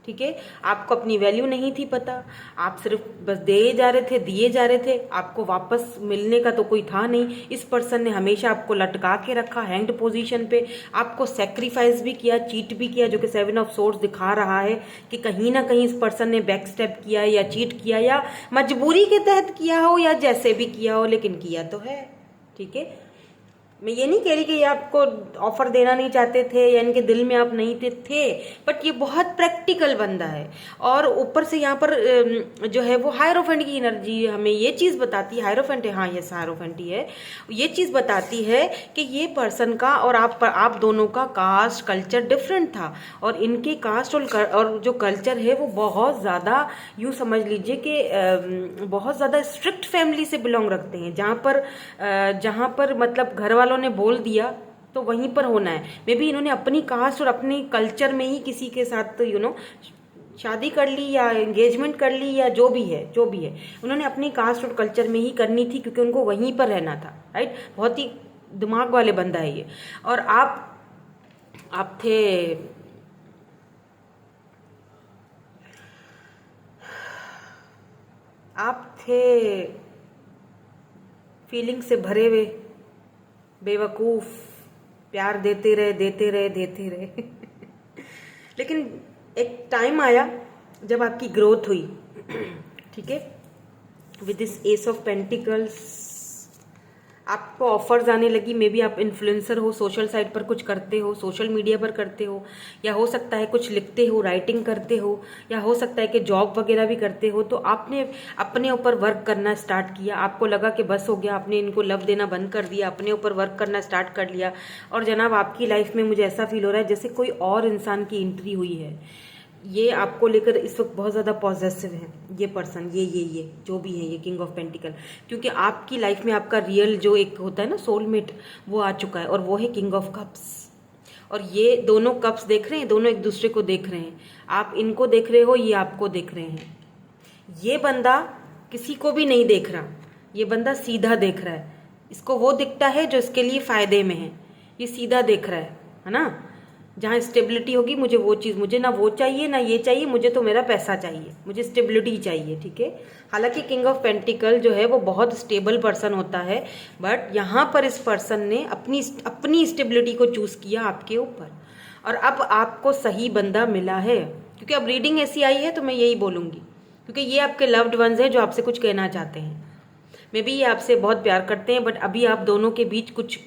ठीक है, आपको अपनी वैल्यू नहीं थी पता, आप सिर्फ बस दिए जा रहे थे, आपको वापस मिलने का तो कोई था नहीं। इस पर्सन ने हमेशा आपको लटका के रखा हैंग्ड पोजीशन पे, आपको सेक्रीफाइस भी किया, चीट भी किया, जो कि 7 ऑफ सोर्ड्स दिखा रहा है कि कहीं ना कहीं इस पर्सन ने बैक स्टेप किया या चीट किया, या मजबूरी के तहत किया हो या जैसे भी किया हो, लेकिन किया तो है, ठीक है। मैं ये नहीं कह रही कि ये आपको ऑफर देना नहीं चाहते थे या इनके दिल में आप नहीं थे, बट ये बहुत प्रैक्टिकल बंदा है। और ऊपर से यहाँ पर जो है वो हायरोफेंट की एनर्जी हमें ये चीज़ बताती है, हायरोफेंट है, हाँ यस हायरोफेंट ही है, ये चीज़ बताती है कि ये पर्सन का और आप दोनों का कास्ट कल्चर डिफरेंट था, और इनके कास्ट और जो कल्चर है वो बहुत ज़्यादा, यूँ समझ लीजिए कि बहुत ज़्यादा स्ट्रिक्ट फैमिली से बिलोंग रखते हैं, जहाँ पर मतलब घर वालों ने बोल दिया तो वहीं पर होना है। मे बी इन्होंने अपनी कास्ट और अपने कल्चर में ही किसी के साथ शादी कर ली या एंगेजमेंट कर ली या जो भी है उन्होंने अपनी कास्ट और कल्चर में ही करनी थी, क्योंकि उनको वहीं पर रहना था, राइट। बहुत ही दिमाग वाले बंदा है ये। और आप थे फीलिंग से भरे हुए, बेवकूफ, प्यार देते रहे लेकिन एक टाइम आया जब आपकी ग्रोथ हुई, ठीक है। With this S of pentacles आपको ऑफर्स आने लगी। मे बी आप इन्फ्लुएंसर हो, सोशल साइट पर कुछ करते हो, सोशल मीडिया पर करते हो, या हो सकता है कुछ लिखते हो, राइटिंग करते हो, या हो सकता है कि जॉब वगैरह भी करते हो। तो आपने अपने ऊपर वर्क करना स्टार्ट किया, आपको लगा कि बस हो गया, आपने इनको लव देना बंद कर दिया, अपने ऊपर वर्क करना स्टार्ट कर लिया। और जनाब आपकी लाइफ में मुझे ऐसा फील हो रहा है जैसे कोई और इंसान की एंट्री हुई है। ये आपको लेकर इस वक्त बहुत ज़्यादा पॉजिटिव है ये पर्सन, ये जो भी है, ये किंग ऑफ पेंटिकल, क्योंकि आपकी लाइफ में आपका रियल जो एक होता है ना सोलमेट, वो आ चुका है, और वो है किंग ऑफ कप्स। और ये दोनों कप्स देख रहे हैं, दोनों एक दूसरे को देख रहे हैं, आप इनको देख रहे हो, ये आपको देख रहे हैं। ये बंदा किसी को भी नहीं देख रहा, ये बंदा सीधा देख रहा है, इसको वो दिखता है जो इसके लिए फ़ायदे में है, ये सीधा देख रहा है ना। जहाँ स्टेबिलिटी होगी, मुझे ना वो चाहिए ना ये चाहिए, मुझे तो मेरा पैसा चाहिए, मुझे स्टेबिलिटी चाहिए, ठीक है। हालांकि किंग ऑफ पेंटिकल जो है वो बहुत स्टेबल पर्सन होता है, बट यहाँ पर इस पर्सन ने अपनी स्टेबिलिटी को चूज़ किया आपके ऊपर, और अब आपको सही बंदा मिला है। क्योंकि अब रीडिंग ऐसी आई है तो मैं यही बोलूँगी, क्योंकि ये आपके लव्ड वंस हैं जो आपसे कुछ कहना चाहते हैं। मे बी ये आपसे बहुत प्यार करते हैं, बट अभी आप दोनों के बीच कुछ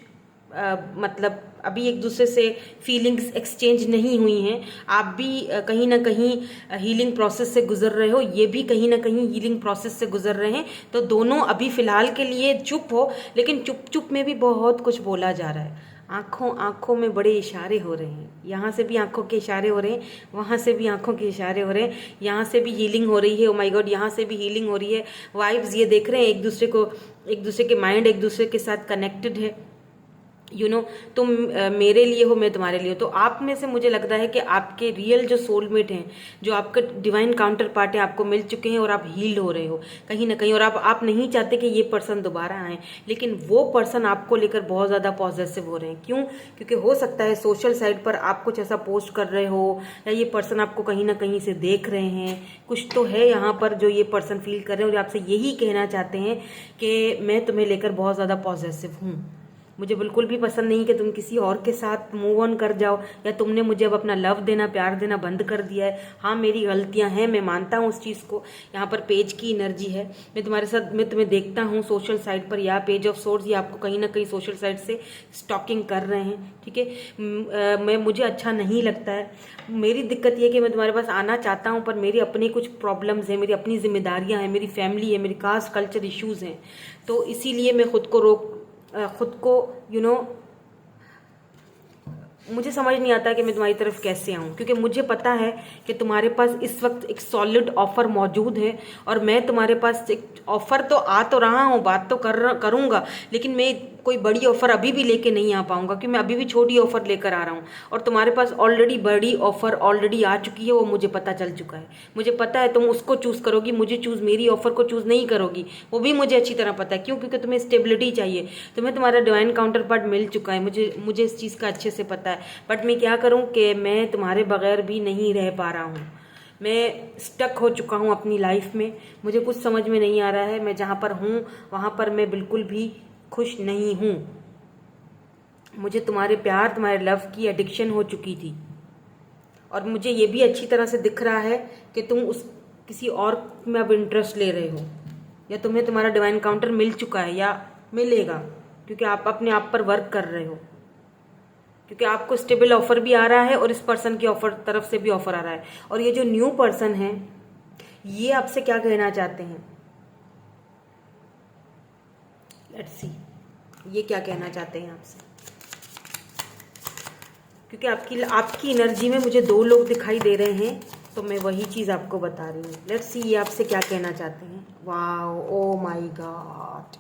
मतलब अभी एक दूसरे से फीलिंग्स एक्सचेंज नहीं हुई हैं। आप भी कहीं ना कहीं हीलिंग प्रोसेस से गुजर रहे हो, ये भी कहीं ना कहीं हीलिंग प्रोसेस से गुजर रहे हैं। तो दोनों अभी फ़िलहाल के लिए चुप हो, लेकिन चुप चुप में भी बहुत कुछ बोला जा रहा है। आँखों में बड़े इशारे हो रहे हैं, यहाँ से भी आँखों के इशारे हो रहे हैं, वहाँ से भी आँखों के इशारे हो रहे हैं, यहाँ से भी हीलिंग हो रही है, ओ माय गॉड, यहाँ से भी हीलिंग हो रही है। वाइब्स ये देख रहे हैं एक दूसरे के माइंड एक दूसरे के साथ कनेक्टेड है। तुम मेरे लिए हो, मैं तुम्हारे लिए हो। तो आप में से मुझे लगता है कि आपके रियल जो सोलमेट हैं, जो आपका डिवाइन काउंटर पार्ट है, आपको मिल चुके हैं और आप हील हो रहे हो कहीं ना कहीं। और आप नहीं चाहते कि ये पर्सन दोबारा आए, लेकिन वो पर्सन आपको लेकर बहुत ज़्यादा पॉजिटिव हो रहे हैं। क्यों? क्योंकि हो सकता है सोशल साइट पर आप कुछ ऐसा पोस्ट कर रहे हो, या ये पर्सन आपको कहीं ना कहीं से देख रहे हैं। कुछ तो है यहाँ पर जो ये पर्सन फील कर रहे हैं, और आपसे यही कहना चाहते हैं कि मैं तुम्हें लेकर बहुत ज़्यादा पॉजिटिव हूँ। मुझे बिल्कुल भी पसंद नहीं कि तुम किसी और के साथ मूव ऑन कर जाओ, या तुमने मुझे अब अपना लव देना, प्यार देना बंद कर दिया है। हाँ, मेरी गलतियां हैं, मैं मानता हूँ उस चीज़ को। यहाँ पर पेज की एनर्जी है, मैं तुम्हें देखता हूँ सोशल साइट पर, या पेज ऑफ सोर्स, ये आपको कहीं ना कहीं सोशल साइट से स्टॉकिंग कर रहे हैं, ठीक है। मुझे अच्छा नहीं लगता है। मेरी दिक्कत ये है कि मैं तुम्हारे पास आना चाहता हूँ, पर मेरी अपनी कुछ प्रॉब्लम्स हैं, मेरी अपनी जिम्मेदारियाँ हैं, मेरी फैमिली है, मेरी कास्ट कल्चर इश्यूज़ हैं। तो इसीलिए मैं खुद को मुझे समझ नहीं आता कि मैं तुम्हारी तरफ कैसे आऊँ, क्योंकि मुझे पता है कि तुम्हारे पास इस वक्त एक सॉलिड ऑफर मौजूद है, और मैं तुम्हारे पास एक ऑफर तो आ तो रहा हूँ, बात तो करूँगा, लेकिन मैं कोई बड़ी ऑफर अभी भी लेके नहीं आ पाऊँगा, क्योंकि मैं अभी भी छोटी ऑफर लेकर आ रहा हूँ। और तुम्हारे पास ऑलरेडी बड़ी ऑफर ऑलरेडी आ चुकी है, वो मुझे पता चल चुका है। मुझे पता है तुम उसको चूज़ करोगी, मेरी ऑफर को चूज़ नहीं करोगी, वो भी मुझे अच्छी तरह पता है। क्यों? क्योंकि तुम्हें स्टेबिलिटी चाहिए, तुम्हें तुम्हारा डिवाइन काउंटर पार्ट मिल चुका है, मुझे इस चीज़ का अच्छे से पता है। बट मैं क्या करूं कि मैं तुम्हारे बगैर भी नहीं रह पा रहा हूं। मैं स्टक हो चुका हूं अपनी लाइफ में, मुझे कुछ समझ में नहीं आ रहा है। मैं जहां पर हूं वहां पर मैं बिल्कुल भी खुश नहीं हूं। मुझे तुम्हारे प्यार, तुम्हारे लव की एडिक्शन हो चुकी थी, और मुझे ये भी अच्छी तरह से दिख रहा है कि तुम किसी और में अब इंटरेस्ट ले रहे हो, या तुम्हें तुम्हारा डिवाइन काउंटर मिल चुका है या मिलेगा, क्योंकि आप अपने आप पर वर्क कर रहे हो, क्योंकि आपको स्टेबल ऑफर भी आ रहा है और इस पर्सन की ऑफर तरफ से भी ऑफर आ रहा है। और ये जो न्यू पर्सन है ये आपसे क्या कहना चाहते हैं, लेट्स सी ये क्या कहना चाहते हैं आपसे, क्योंकि आपकी एनर्जी में मुझे 2 लोग दिखाई दे रहे हैं, तो मैं वही चीज आपको बता रही हूँ। लेट्स सी ये आपसे क्या कहना चाहते हैं। Wow, O my God,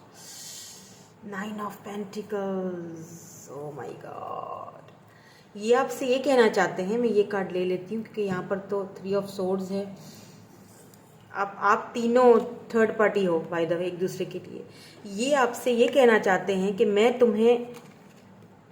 9 of pentacles, O my God. ये आपसे ये कहना चाहते हैं, मैं ये कार्ड ले लेती हूँ क्योंकि यहाँ पर तो 3 ऑफ सोर्ड्स है। आप तीनों थर्ड पार्टी हो बाय द वे एक दूसरे के लिए। ये आपसे ये कहना चाहते हैं कि मैं तुम्हें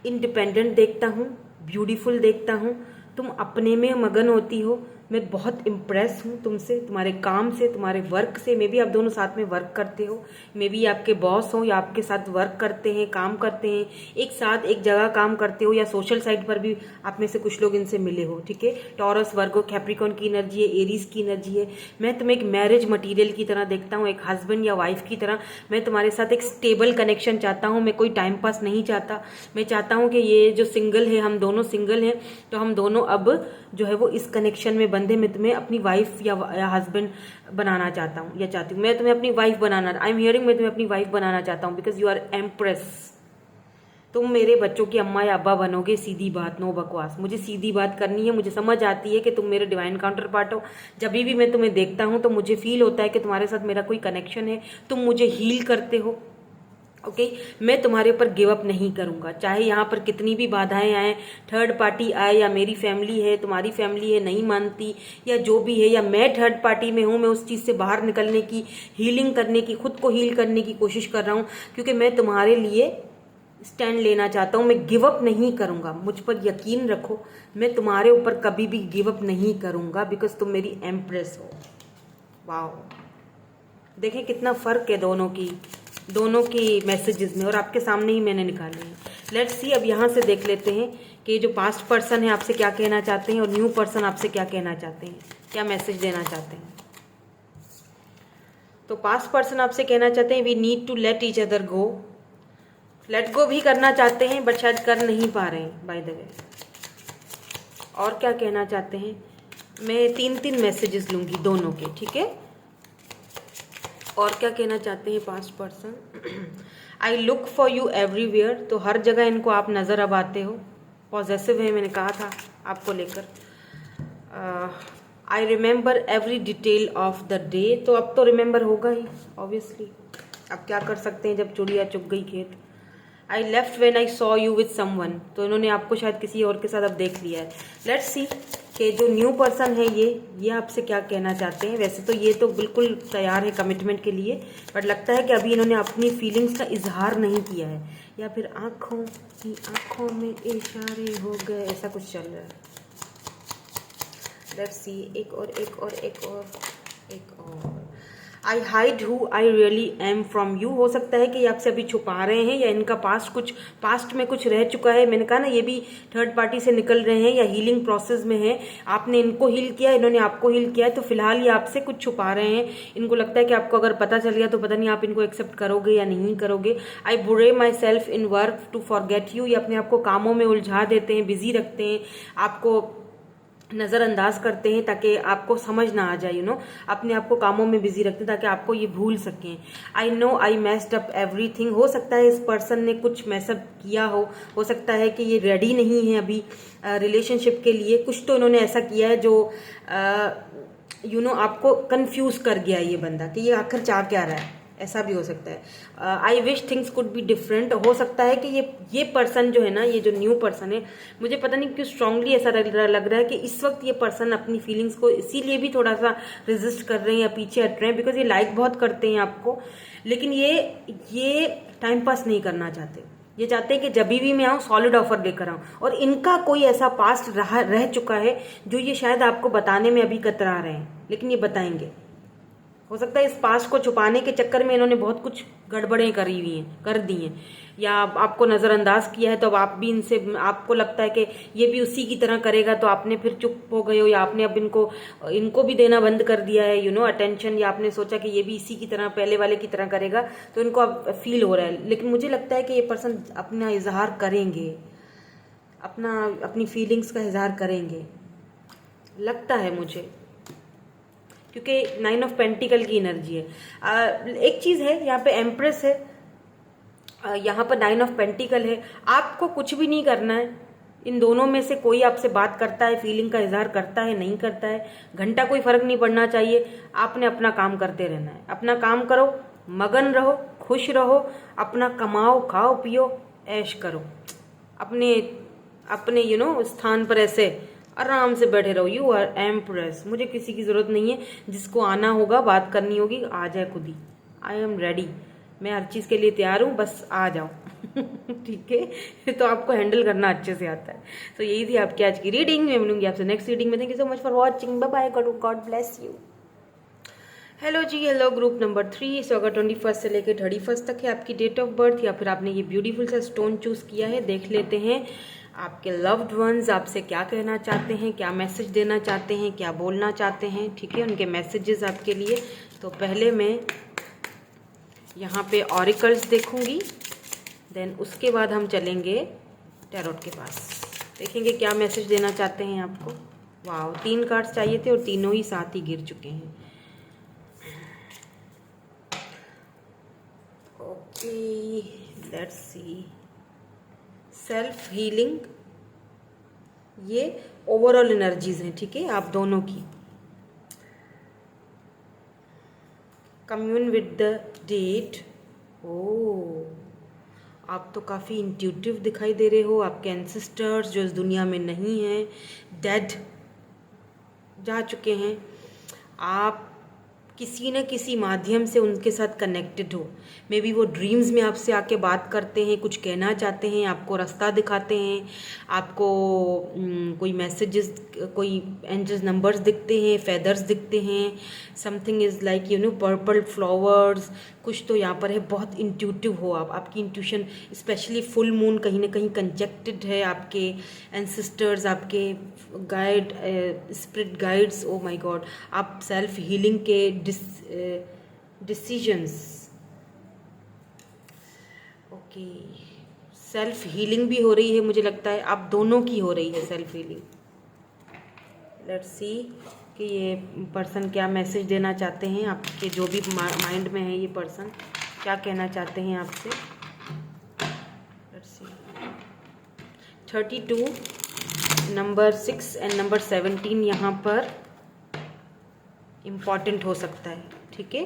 इंडिपेंडेंट देखता हूँ, ब्यूटीफुल देखता हूँ, तुम अपने में मगन होती हो, मैं बहुत इम्प्रेस हूँ तुमसे, तुम्हारे काम से, तुम्हारे वर्क से। मे बी आप दोनों साथ में वर्क करते हो, मे बी आपके बॉस हो या आपके साथ वर्क करते हैं, काम करते हैं, एक साथ एक जगह काम करते हो, या सोशल साइट पर भी आप में से कुछ लोग इनसे मिले हो। ठीक है, टॉरस, वर्गो, कैप्रिकॉर्न की एनर्जी है, एरीज की एनर्जी है। मैं तुम्हें एक मैरिज मटीरियल की तरह देखता हूँ, एक हस्बैंड या वाइफ की तरह। मैं तुम्हारे साथ एक स्टेबल कनेक्शन चाहता हूँ, मैं कोई टाइम पास नहीं चाहता। मैं चाहता हूँ कि ये जो सिंगल है, हम दोनों सिंगल हैं, तो हम दोनों अब जो है वो इस कनेक्शन में बंधे। मैं तुम्हें अपनी वाइफ या हस्बैंड बनाना चाहता हूँ या चाहती हूँ। मैं तुम्हें अपनी wife banana, I am hearing, मैं तुम्हें अपनी वाइफ बनाना चाहता हूँ बिकॉज यू आर एम्प्रेस। तुम मेरे बच्चों की अम्मा या अब्बा बनोगे, सीधी बात, नो बकवास। मुझे सीधी बात करनी है, मुझे समझ आती है कि तुम मेरे डिवाइन काउंटर पार्ट हो। जब भी मैं तुम्हें देखता हूँ तो मुझे फील होता है कि तुम्हारे साथ मेरा कोई कनेक्शन है, तुम मुझे हील करते हो। ओके, मैं तुम्हारे ऊपर गिव अप नहीं करूंगा, चाहे यहाँ पर कितनी भी बाधाएं आए, थर्ड पार्टी आए, या मेरी फैमिली है, तुम्हारी फैमिली है नहीं मानती, या जो भी है, या मैं थर्ड पार्टी में हूँ, मैं उस चीज़ से बाहर निकलने की, हीलिंग करने की, खुद को हील करने की कोशिश कर रहा हूँ, क्योंकि मैं तुम्हारे लिए स्टैंड लेना चाहता हूँ। मैं गिव अप नहीं करूंगा, मुझ पर यकीन रखो, मैं तुम्हारे ऊपर कभी भी गिव अप नहीं करूंगा बिकॉज तुम मेरी एम्प्रेस हो। वाओ, देखें कितना फर्क है दोनों की मैसेजेस में, और आपके सामने ही मैंने निकाले हैं। लेट्स सी अब यहाँ से देख लेते हैं कि जो पास्ट पर्सन है आपसे क्या कहना चाहते हैं और न्यू पर्सन आपसे क्या कहना चाहते हैं, क्या मैसेज देना चाहते हैं। तो पास्ट पर्सन आपसे कहना चाहते हैं we need to let each other go. Let go भी करना चाहते हैं बट शायद कर नहीं पा रहे हैं बाय द वे। और क्या कहना चाहते हैं, मैं 3 मैसेजेस लूंगी दोनों के, ठीक है। और क्या कहना चाहते हैं past person, I look for you everywhere, तो हर जगह इनको आप नज़र अब आते हो। पॉजेसिव है, मैंने कहा था आपको लेकर। I remember every detail of the day, तो अब तो रिमेंबर होगा ही ऑब्वियसली, अब क्या कर सकते हैं जब चिड़िया चुग गई खेत। I left when I saw you with someone, तो इन्होंने आपको शायद किसी और के साथ अब देख लिया है। लेट्स सी कि जो न्यू पर्सन है ये आपसे क्या कहना चाहते हैं। वैसे तो ये तो बिल्कुल तैयार है कमिटमेंट के लिए, बट लगता है कि अभी इन्होंने अपनी फीलिंग्स का इजहार नहीं किया है, या फिर आंखों में इशारे हो गए, ऐसा कुछ चल रहा है। लेट्स सी, एक और आई hide who I really am from you, हो सकता है कि ये आपसे अभी छुपा रहे हैं, या इनका पास्ट में कुछ रह चुका है। मैंने कहा ना, ये भी थर्ड पार्टी से निकल रहे हैं या हीलिंग प्रोसेस में है। आपने इनको हील किया, इन्होंने आपको हील किया है, तो फिलहाल ये आपसे कुछ छुपा रहे हैं। इनको लगता है कि आपको अगर पता चल गया तो पता नहीं आप इनको एक्सेप्ट करोगे या नहीं करोगे। I bury myself in work to forget you, ये अपने आप को कामों में उलझा देते हैं, बिजी रखते हैं, आपको नज़रअंदाज करते हैं ताकि आपको समझ ना आ जाए, अपने आप को कामों में बिजी रखते हैं ताकि आपको ये भूल सकें। आई नो आई मैस्ड अप एवरीथिंग, हो सकता है इस पर्सन ने कुछ मैसअप किया हो सकता है कि ये रेडी नहीं है अभी रिलेशनशिप के लिए। कुछ तो इन्होंने ऐसा किया है जो आपको कंफ्यूज कर गया ये बंदा कि ये आखिर चाह क्या रहा है, ऐसा भी हो सकता है। I wish things could be different, हो सकता है कि ये पर्सन जो है ना, ये जो न्यू पर्सन है, मुझे पता नहीं क्यों स्ट्रांगली ऐसा लग रहा है कि इस वक्त ये पर्सन अपनी फीलिंग्स को इसीलिए भी थोड़ा सा रेजिस्ट कर रहे हैं या पीछे हट रहे हैं बिकॉज ये लाइक बहुत करते हैं आपको, लेकिन ये टाइम पास नहीं करना चाहते। ये चाहते हैं कि जब भी मैं आऊँ सॉलिड ऑफर लेकर आऊँ, और इनका कोई ऐसा पास्ट रह चुका है जो ये शायद आपको बताने में अभी कतरा रहे हैं, लेकिन ये बताएंगे। हो सकता है इस पास्ट को छुपाने के चक्कर में इन्होंने बहुत कुछ गड़बड़ें करी हुई हैं, कर दी हैं, या आपको नज़रअंदाज किया है, तो अब आप भी इनसे, आपको लगता है कि ये भी उसी की तरह करेगा, तो आपने फिर चुप हो गए हो, या आपने अब इनको भी देना बंद कर दिया है, अटेंशन, या आपने सोचा कि ये भी इसी की तरह, पहले वाले की तरह करेगा, तो इनको अब फील हो रहा है। लेकिन मुझे लगता है कि ये पर्सन अपना इजहार करेंगे, अपनी फीलिंग्स का इजहार करेंगे, लगता है मुझे, क्योंकि 9 ऑफ पेंटिकल की एनर्जी है। एक चीज़ है, यहाँ पे एम्प्रेस है, यहाँ पर 9 ऑफ पेंटिकल है। आपको कुछ भी नहीं करना है, इन दोनों में से कोई आपसे बात करता है, फीलिंग का इजहार करता है, नहीं करता है, घंटा कोई फर्क नहीं पड़ना चाहिए। आपने अपना काम करते रहना है, अपना काम करो, मगन रहो, खुश रहो, अपना कमाओ, खाओ पियो, ऐश करो, अपने अपने स्थान पर ऐसे आराम से बैठे रहो। You are empress. मुझे किसी की जरूरत नहीं है, जिसको आना होगा, बात करनी होगी, आ जाए खुद ही। आई एम रेडी, मैं हर चीज़ के लिए तैयार हूँ, बस आ जाओ। ठीक है, तो आपको हैंडल करना अच्छे से आता है। तो यही थी आपकी आज की रीडिंग। मैं मिलूंगी आपसे नेक्स्ट रीडिंग में। Thank you so much for watching. Bye bye, god bless you. Hello ji, hello group number 3। So अगर 21 से लेकर 31 तक है आपकी डेट ऑफ बर्थ, या फिर आपने ये ब्यूटीफुल सा स्टोन चूज किया है, देख लेते हैं आपके लव्ड वंस आपसे क्या कहना चाहते हैं, क्या मैसेज देना चाहते हैं, क्या बोलना चाहते हैं। ठीक है, उनके मैसेजेस आपके लिए। तो पहले मैं यहाँ पे ऑरिकल्स देखूंगी, देन उसके बाद हम चलेंगे टैरोट के पास, देखेंगे क्या मैसेज देना चाहते हैं आपको। वाह, 3 कार्ड्स चाहिए थे और तीनों ही साथ ही गिर चुके हैं। Okay, let's see. Self healing, ये ओवरऑल एनर्जीज हैं, ठीक है, आप दोनों की। Commune with the date. ओ, आप तो काफ़ी इंट्यूटिव दिखाई दे रहे हो। आपके एंसेस्टर्स जो इस दुनिया में नहीं हैं, डेड, जा चुके हैं, आप किसी न किसी माध्यम से उनके साथ कनेक्टेड हो। मे बी वो ड्रीम्स में आपसे आके बात करते हैं, कुछ कहना चाहते हैं, आपको रास्ता दिखाते हैं, आपको कोई मैसेजेस, कोई एंजल्स नंबर्स दिखते हैं, फेदर्स दिखते हैं, something is like purple flowers, कुछ तो यहाँ पर है। बहुत इंट्यूटिव हो आप, आपकी इंट्यूशन, स्पेशली फुल मून कहीं ना कहीं कंजेक्टेड है। आपके एंसेस्टर्स, आपके guide, spirit guides, O my God, आप सेल्फ हीलिंग के डिसीजंस, ओके, सेल्फ हीलिंग भी हो रही है, मुझे लगता है आप दोनों की हो रही है सेल्फ हीलिंग। लेट्स सी कि ये पर्सन क्या मैसेज देना चाहते हैं आपके, जो भी माइंड में है ये पर्सन क्या कहना चाहते हैं आपसे। Let's see, 32, number 6 and number 17 यहाँ पर इम्पॉर्टेंट हो सकता है। ठीक है,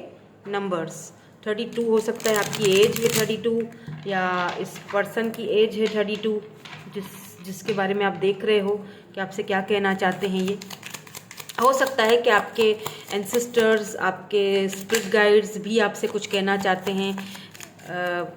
नंबर्स 32 हो सकता है, आपकी एज है 32, या इस पर्सन की एज है 32, जिसके बारे में आप देख रहे हो कि आपसे क्या कहना चाहते हैं। ये हो सकता है कि आपके एंसेस्टर्स, आपके स्पिरिट गाइड्स भी आपसे कुछ कहना चाहते हैं,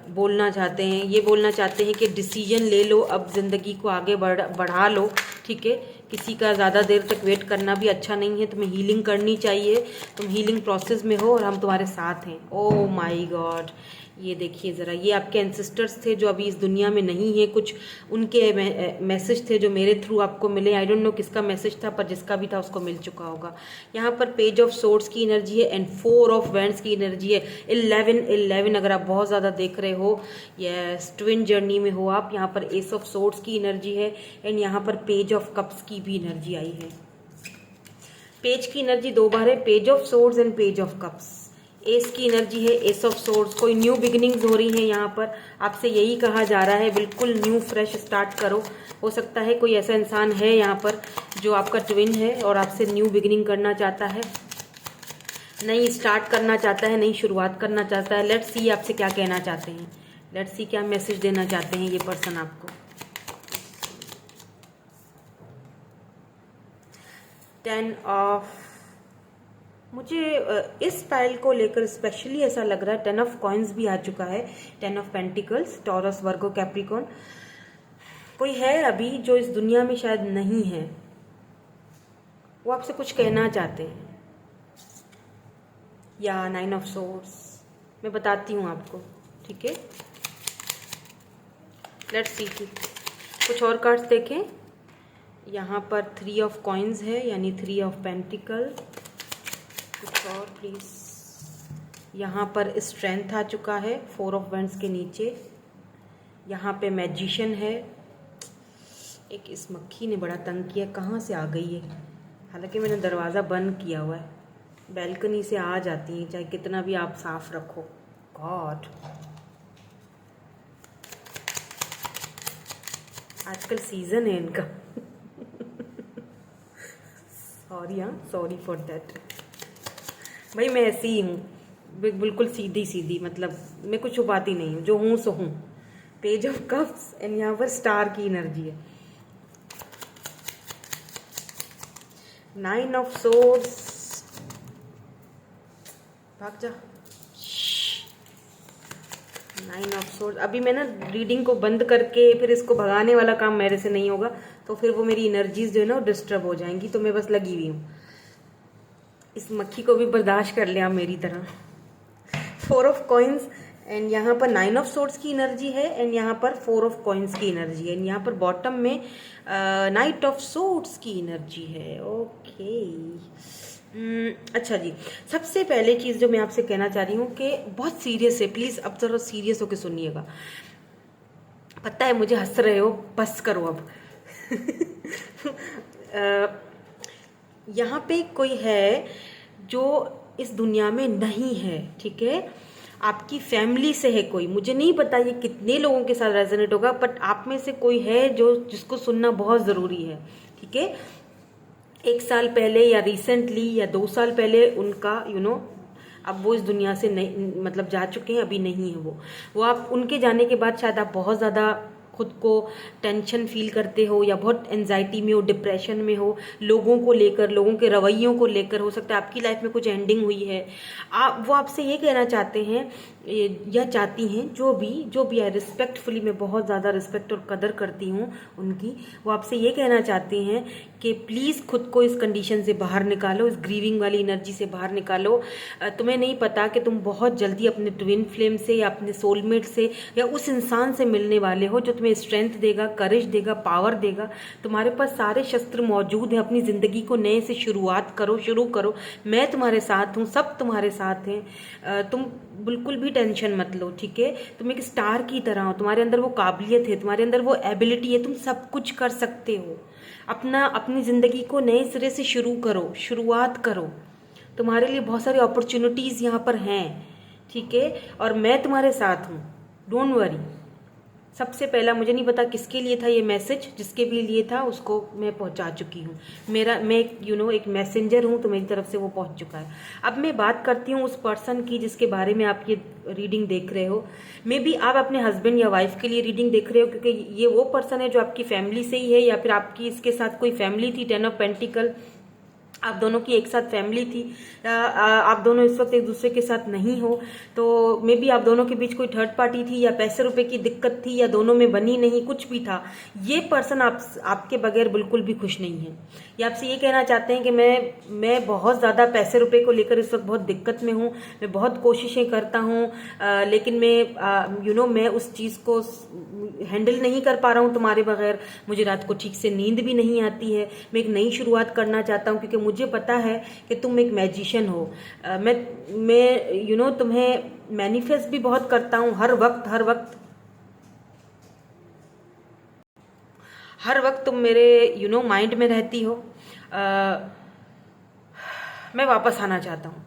बोलना चाहते हैं। ये बोलना चाहते हैं कि डिसीजन ले लो, अब ज़िंदगी को आगे बढ़ा लो। ठीक है, किसी का ज़्यादा देर तक वेट करना भी अच्छा नहीं है, तुम्हें हीलिंग करनी चाहिए, तुम हीलिंग प्रोसेस में हो और हम तुम्हारे साथ हैं। ओह माय गॉड, ये देखिए ज़रा, ये आपके एंसेस्टर्स थे जो अभी इस दुनिया में नहीं है, कुछ उनके मैसेज थे जो मेरे थ्रू आपको मिले। आई डोंट नो किसका मैसेज था, पर जिसका भी था उसको मिल चुका होगा। यहाँ पर पेज ऑफ सोर्ड्स की एनर्जी है एंड 4 ऑफ वैंड्स की एनर्जी है। 11 अगर आप बहुत ज़्यादा देख रहे हो, यस, ट्विन जर्नी में हो आप। यहाँ पर एस ऑफ सोर्ड्स की एनर्जी है एंड यहाँ पर पेज ऑफ कप्स की भी एनर्जी आई है। पेज की एनर्जी 2 बार है, page of swords and page of cups. S की एनर्जी है, एस ऑफ सोर्ड्स। कोई न्यू बिगिनिंग्स हो रही है यहाँ पर, आपसे यही कहा जा रहा है, बिल्कुल न्यू फ्रेश स्टार्ट करो। हो सकता है कोई ऐसा इंसान है यहाँ पर जो आपका ट्विन है और आपसे न्यू बिगिनिंग करना चाहता है, नई स्टार्ट करना चाहता है, नई शुरुआत करना चाहता है। लेट्स सी आपसे क्या कहना चाहते हैं, लेट्स सी क्या मैसेज देना चाहते हैं ये पर्सन आपको। 10 ऑफ, मुझे इस फाइल को लेकर स्पेशली ऐसा लग रहा है 10 ऑफ कॉइन्स भी आ चुका है, 10 of pentacles, Taurus, Virgo, Capricorn. कोई है अभी जो इस दुनिया में शायद नहीं है, वो आपसे कुछ कहना चाहते हैं। या 9 ऑफ सोर्ड्स, मैं बताती हूँ आपको, ठीक है। लेट्स सी। कुछ और कार्ड्स देखें। यहाँ पर 3 ऑफ कॉइन्स है, यानी 3 ऑफ पेंटिकल। कुछ और प्लीज़। यहाँ पर स्ट्रेंथ आ चुका है 4 ऑफ वैंड्स के नीचे। यहाँ पे मैजिशियन है। एक इस मक्खी ने बड़ा तंग किया, कहाँ से आ गई है, हालांकि मैंने दरवाज़ा बंद किया हुआ है। बैल्कनी से आ जाती हैं चाहे कितना भी आप साफ रखो। गॉड, आजकल सीजन है इनका। सॉरी, हाँ, सॉरी फॉर दैट। भाई मैं ऐसी ही हूँ, बिल्कुल सीधी सीधी, मतलब मैं कुछ छुपाती नहीं हूँ, जो हूँ सो हूँ। पेज ऑफ कप्स एंड यहाँ पर स्टार की एनर्जी है। 9 ऑफ सोर्ड्स, भाग जा। 9 ऑफ सोर्ड्स। अभी मैं ना रीडिंग को बंद करके फिर इसको भगाने वाला काम मेरे से नहीं होगा, तो फिर वो मेरी एनर्जीज जो है ना वो डिस्टर्ब हो जाएंगी, तो मैं बस लगी हुई हूँ। इस मक्खी को भी बर्दाश्त कर लिया मेरी तरह। 4 ऑफ कॉइन्स एंड यहाँ पर 9 ऑफ सोर्ड्स की एनर्जी है एंड यहाँ पर 4 ऑफ कॉइन्स की एनर्जी है एंड यहाँ पर बॉटम में नाइट ऑफ सोर्ड्स की एनर्जी है। ओके, अच्छा जी, सबसे पहले चीज़ जो मैं आपसे कहना चाह रही हूँ कि बहुत सीरियस है, प्लीज़ अब ज़रा सीरियस होकर सुनिएगा। पता है मुझे हंस रहे हो, बस करो अब। यहाँ पे कोई है जो इस दुनिया में नहीं है, ठीक है। आपकी फैमिली से है कोई, मुझे नहीं पता ये कितने लोगों के साथ रेजोनेट होगा, बट आप में से कोई है जो जिसको सुनना बहुत ज़रूरी है, ठीक है। 1 साल पहले या रिसेंटली या 2 साल पहले उनका अब वो इस दुनिया से नहीं, मतलब जा चुके हैं, अभी नहीं है वो आप उनके जाने के बाद शायद आप बहुत ज़्यादा खुद को टेंशन फील करते हो या बहुत एंजाइटी में हो, डिप्रेशन में हो, लोगों को लेकर, लोगों के रवैयों को लेकर। हो सकता है आपकी लाइफ में कुछ एंडिंग हुई है, वो आपसे ये कहना चाहते हैं या चाहती हैं, जो भी है, रिस्पेक्टफुली, मैं बहुत ज़्यादा रिस्पेक्ट और कदर करती हूँ उनकी, वो आपसे ये कहना चाहते हैं कि प्लीज़ खुद को इस कंडीशन से बाहर निकालो, इस ग्रीविंग वाली एनर्जी से बाहर निकालो। तुम्हें नहीं पता कि तुम बहुत जल्दी अपने ट्विन फ्लेम से या अपने सोलमेट से या उस इंसान से मिलने वाले हो जो तुम्हें स्ट्रेंथ देगा, करेज देगा, पावर देगा। तुम्हारे पास सारे शस्त्र मौजूद हैं, अपनी ज़िंदगी को नए से शुरू करो। मैं तुम्हारे साथ हूँ, सब तुम्हारे साथ हैं। तुम बिल्कुल भी टेंशन मत लो, ठीक है। तुम एक स्टार की तरह हो, तुम्हारे अंदर वो काबिलियत है, तुम्हारे अंदर वो एबिलिटी है, तुम सब कुछ कर सकते हो। अपनी ज़िंदगी को नए सिरे से शुरुआत करो। तुम्हारे लिए बहुत सारी अपॉर्चुनिटीज़ यहाँ पर हैं, ठीक है, और मैं तुम्हारे साथ हूँ, डोंट वरी। सबसे पहला, मुझे नहीं पता किसके लिए था ये मैसेज, जिसके भी लिए था उसको मैं पहुंचा चुकी हूँ। मैं एक मैसेंजर हूँ, तो मेरी तरफ से वो पहुंच चुका है। अब मैं बात करती हूँ उस पर्सन की जिसके बारे में आप ये रीडिंग देख रहे हो। मे बी आप अपने हस्बैंड या वाइफ के लिए रीडिंग देख रहे हो, क्योंकि ये वो पर्सन है जो आपकी फैमिली से ही है, या फिर आपकी इसके साथ कोई फैमिली थी। 10 ऑफ पेंटिकल, आप दोनों की एक साथ फैमिली थी, आप दोनों इस वक्त एक दूसरे के साथ नहीं हो, तो मे बी आप दोनों के बीच कोई थर्ड पार्टी थी, या पैसे रुपए की दिक्कत थी, या दोनों में बनी नहीं, कुछ भी था। ये पर्सन आपके बगैर बिल्कुल भी खुश नहीं है। ये आपसे ये कहना चाहते हैं कि मैं बहुत ज़्यादा पैसे रुपए को लेकर इस वक्त बहुत दिक्कत में हूँ, मैं बहुत कोशिशें करता हूँ, लेकिन मैं उस चीज़ को हैंडल नहीं कर पा रहा हूँ तुम्हारे बगैर। मुझे रात को ठीक से नींद भी नहीं आती है। मैं एक नई शुरुआत करना चाहता हूँ, क्योंकि मुझे पता है कि तुम एक मैजिशियन हो। मैं तुम्हें मैनिफेस्ट भी बहुत करता हूँ हर वक्त तुम मेरे माइंड में रहती हो। मैं वापस आना चाहता हूँ,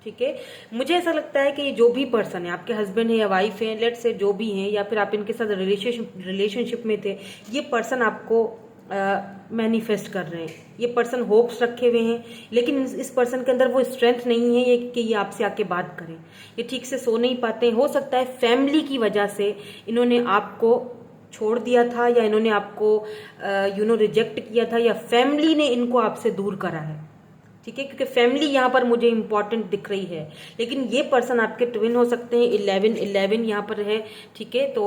ठीक है। मुझे ऐसा लगता है कि ये जो भी पर्सन है, आपके हस्बैंड है या वाइफ है, लेट्स से जो भी हैं, या फिर आप इनके साथ रिलेशनशिप में थे, ये पर्सन आपको मैनिफेस्ट कर रहे हैं। ये पर्सन होप्स रखे हुए हैं, लेकिन इस पर्सन के अंदर वो स्ट्रेंथ नहीं है कि ये आपसे आके बात करें। ये ठीक से सो नहीं पाते। हो सकता है फैमिली की वजह से इन्होंने आपको छोड़ दिया था, या इन्होंने आपको रिजेक्ट किया था, या फैमिली ने इनको आपसे दूर करा है, ठीक है, क्योंकि फैमिली यहाँ पर मुझे इंपॉर्टेंट दिख रही है। लेकिन ये पर्सन आपके ट्विन हो सकते हैं, 11 यहाँ पर है, ठीक है। तो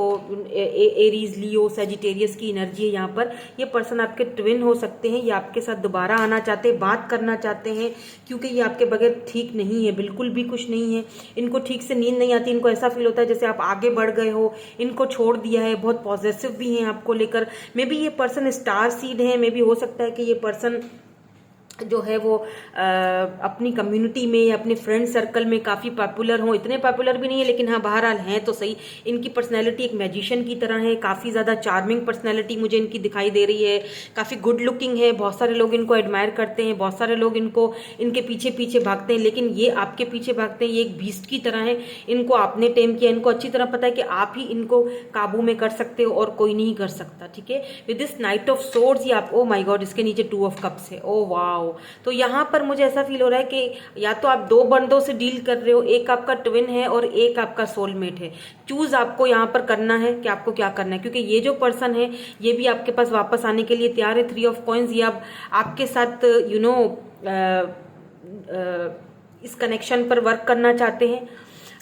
एरीज, लियो, सेजिटेरियस की एनर्जी है यहाँ पर। ये पर्सन आपके ट्विन हो सकते हैं, ये आपके साथ दोबारा आना चाहते हैं, बात करना चाहते हैं, क्योंकि ये आपके बगैर ठीक नहीं है, बिल्कुल भी खुश नहीं है। इनको ठीक से नींद नहीं आती, इनको ऐसा फील होता है जैसे आप आगे बढ़ गए हो, इनको छोड़ दिया है। बहुत पॉजिटिव भी हैं आपको लेकर। मे बी ये पर्सन स्टार सीड है, मे बी हो सकता है कि ये पर्सन जो है वो अपनी कम्युनिटी में या अपने फ्रेंड सर्कल में काफ़ी पॉपुलर हो। इतने पॉपुलर भी नहीं है, लेकिन हाँ बहरहाल हैं तो सही। इनकी पर्सनैलिटी एक मैजिशियन की तरह है, काफ़ी ज़्यादा चार्मिंग पर्सनैलिटी मुझे इनकी दिखाई दे रही है। काफ़ी गुड लुकिंग है, बहुत सारे लोग इनको एडमायर करते हैं, बहुत सारे लोग इनके पीछे पीछे भागते हैं। लेकिन ये आपके पीछे भागते हैं, ये एक बीस्ट की तरह है। इनको आपने टेम किया, इनको अच्छी तरह पता है कि आप ही इनको काबू में कर सकते हो और कोई नहीं कर सकता, ठीक है। With this night of swords, ये आप, ओ माई गॉड, इसके नीचे 2 ऑफ कप्स है। Oh wow. तो यहाँ पर मुझे ऐसा फील हो रहा है कि या तो आप 2 बंदों से डील कर रहे हो, एक आपका ट्विन है और एक आपका सोलमेट है। चूज आपको यहाँ पर करना है कि आपको क्या करना है, क्योंकि ये जो पर्सन है ये भी आपके पास वापस आने के लिए तैयार है। 3 ऑफ कॉइंस, ये अब आपके साथ इस कनेक्शन पर वर्क करना चाहते हैं,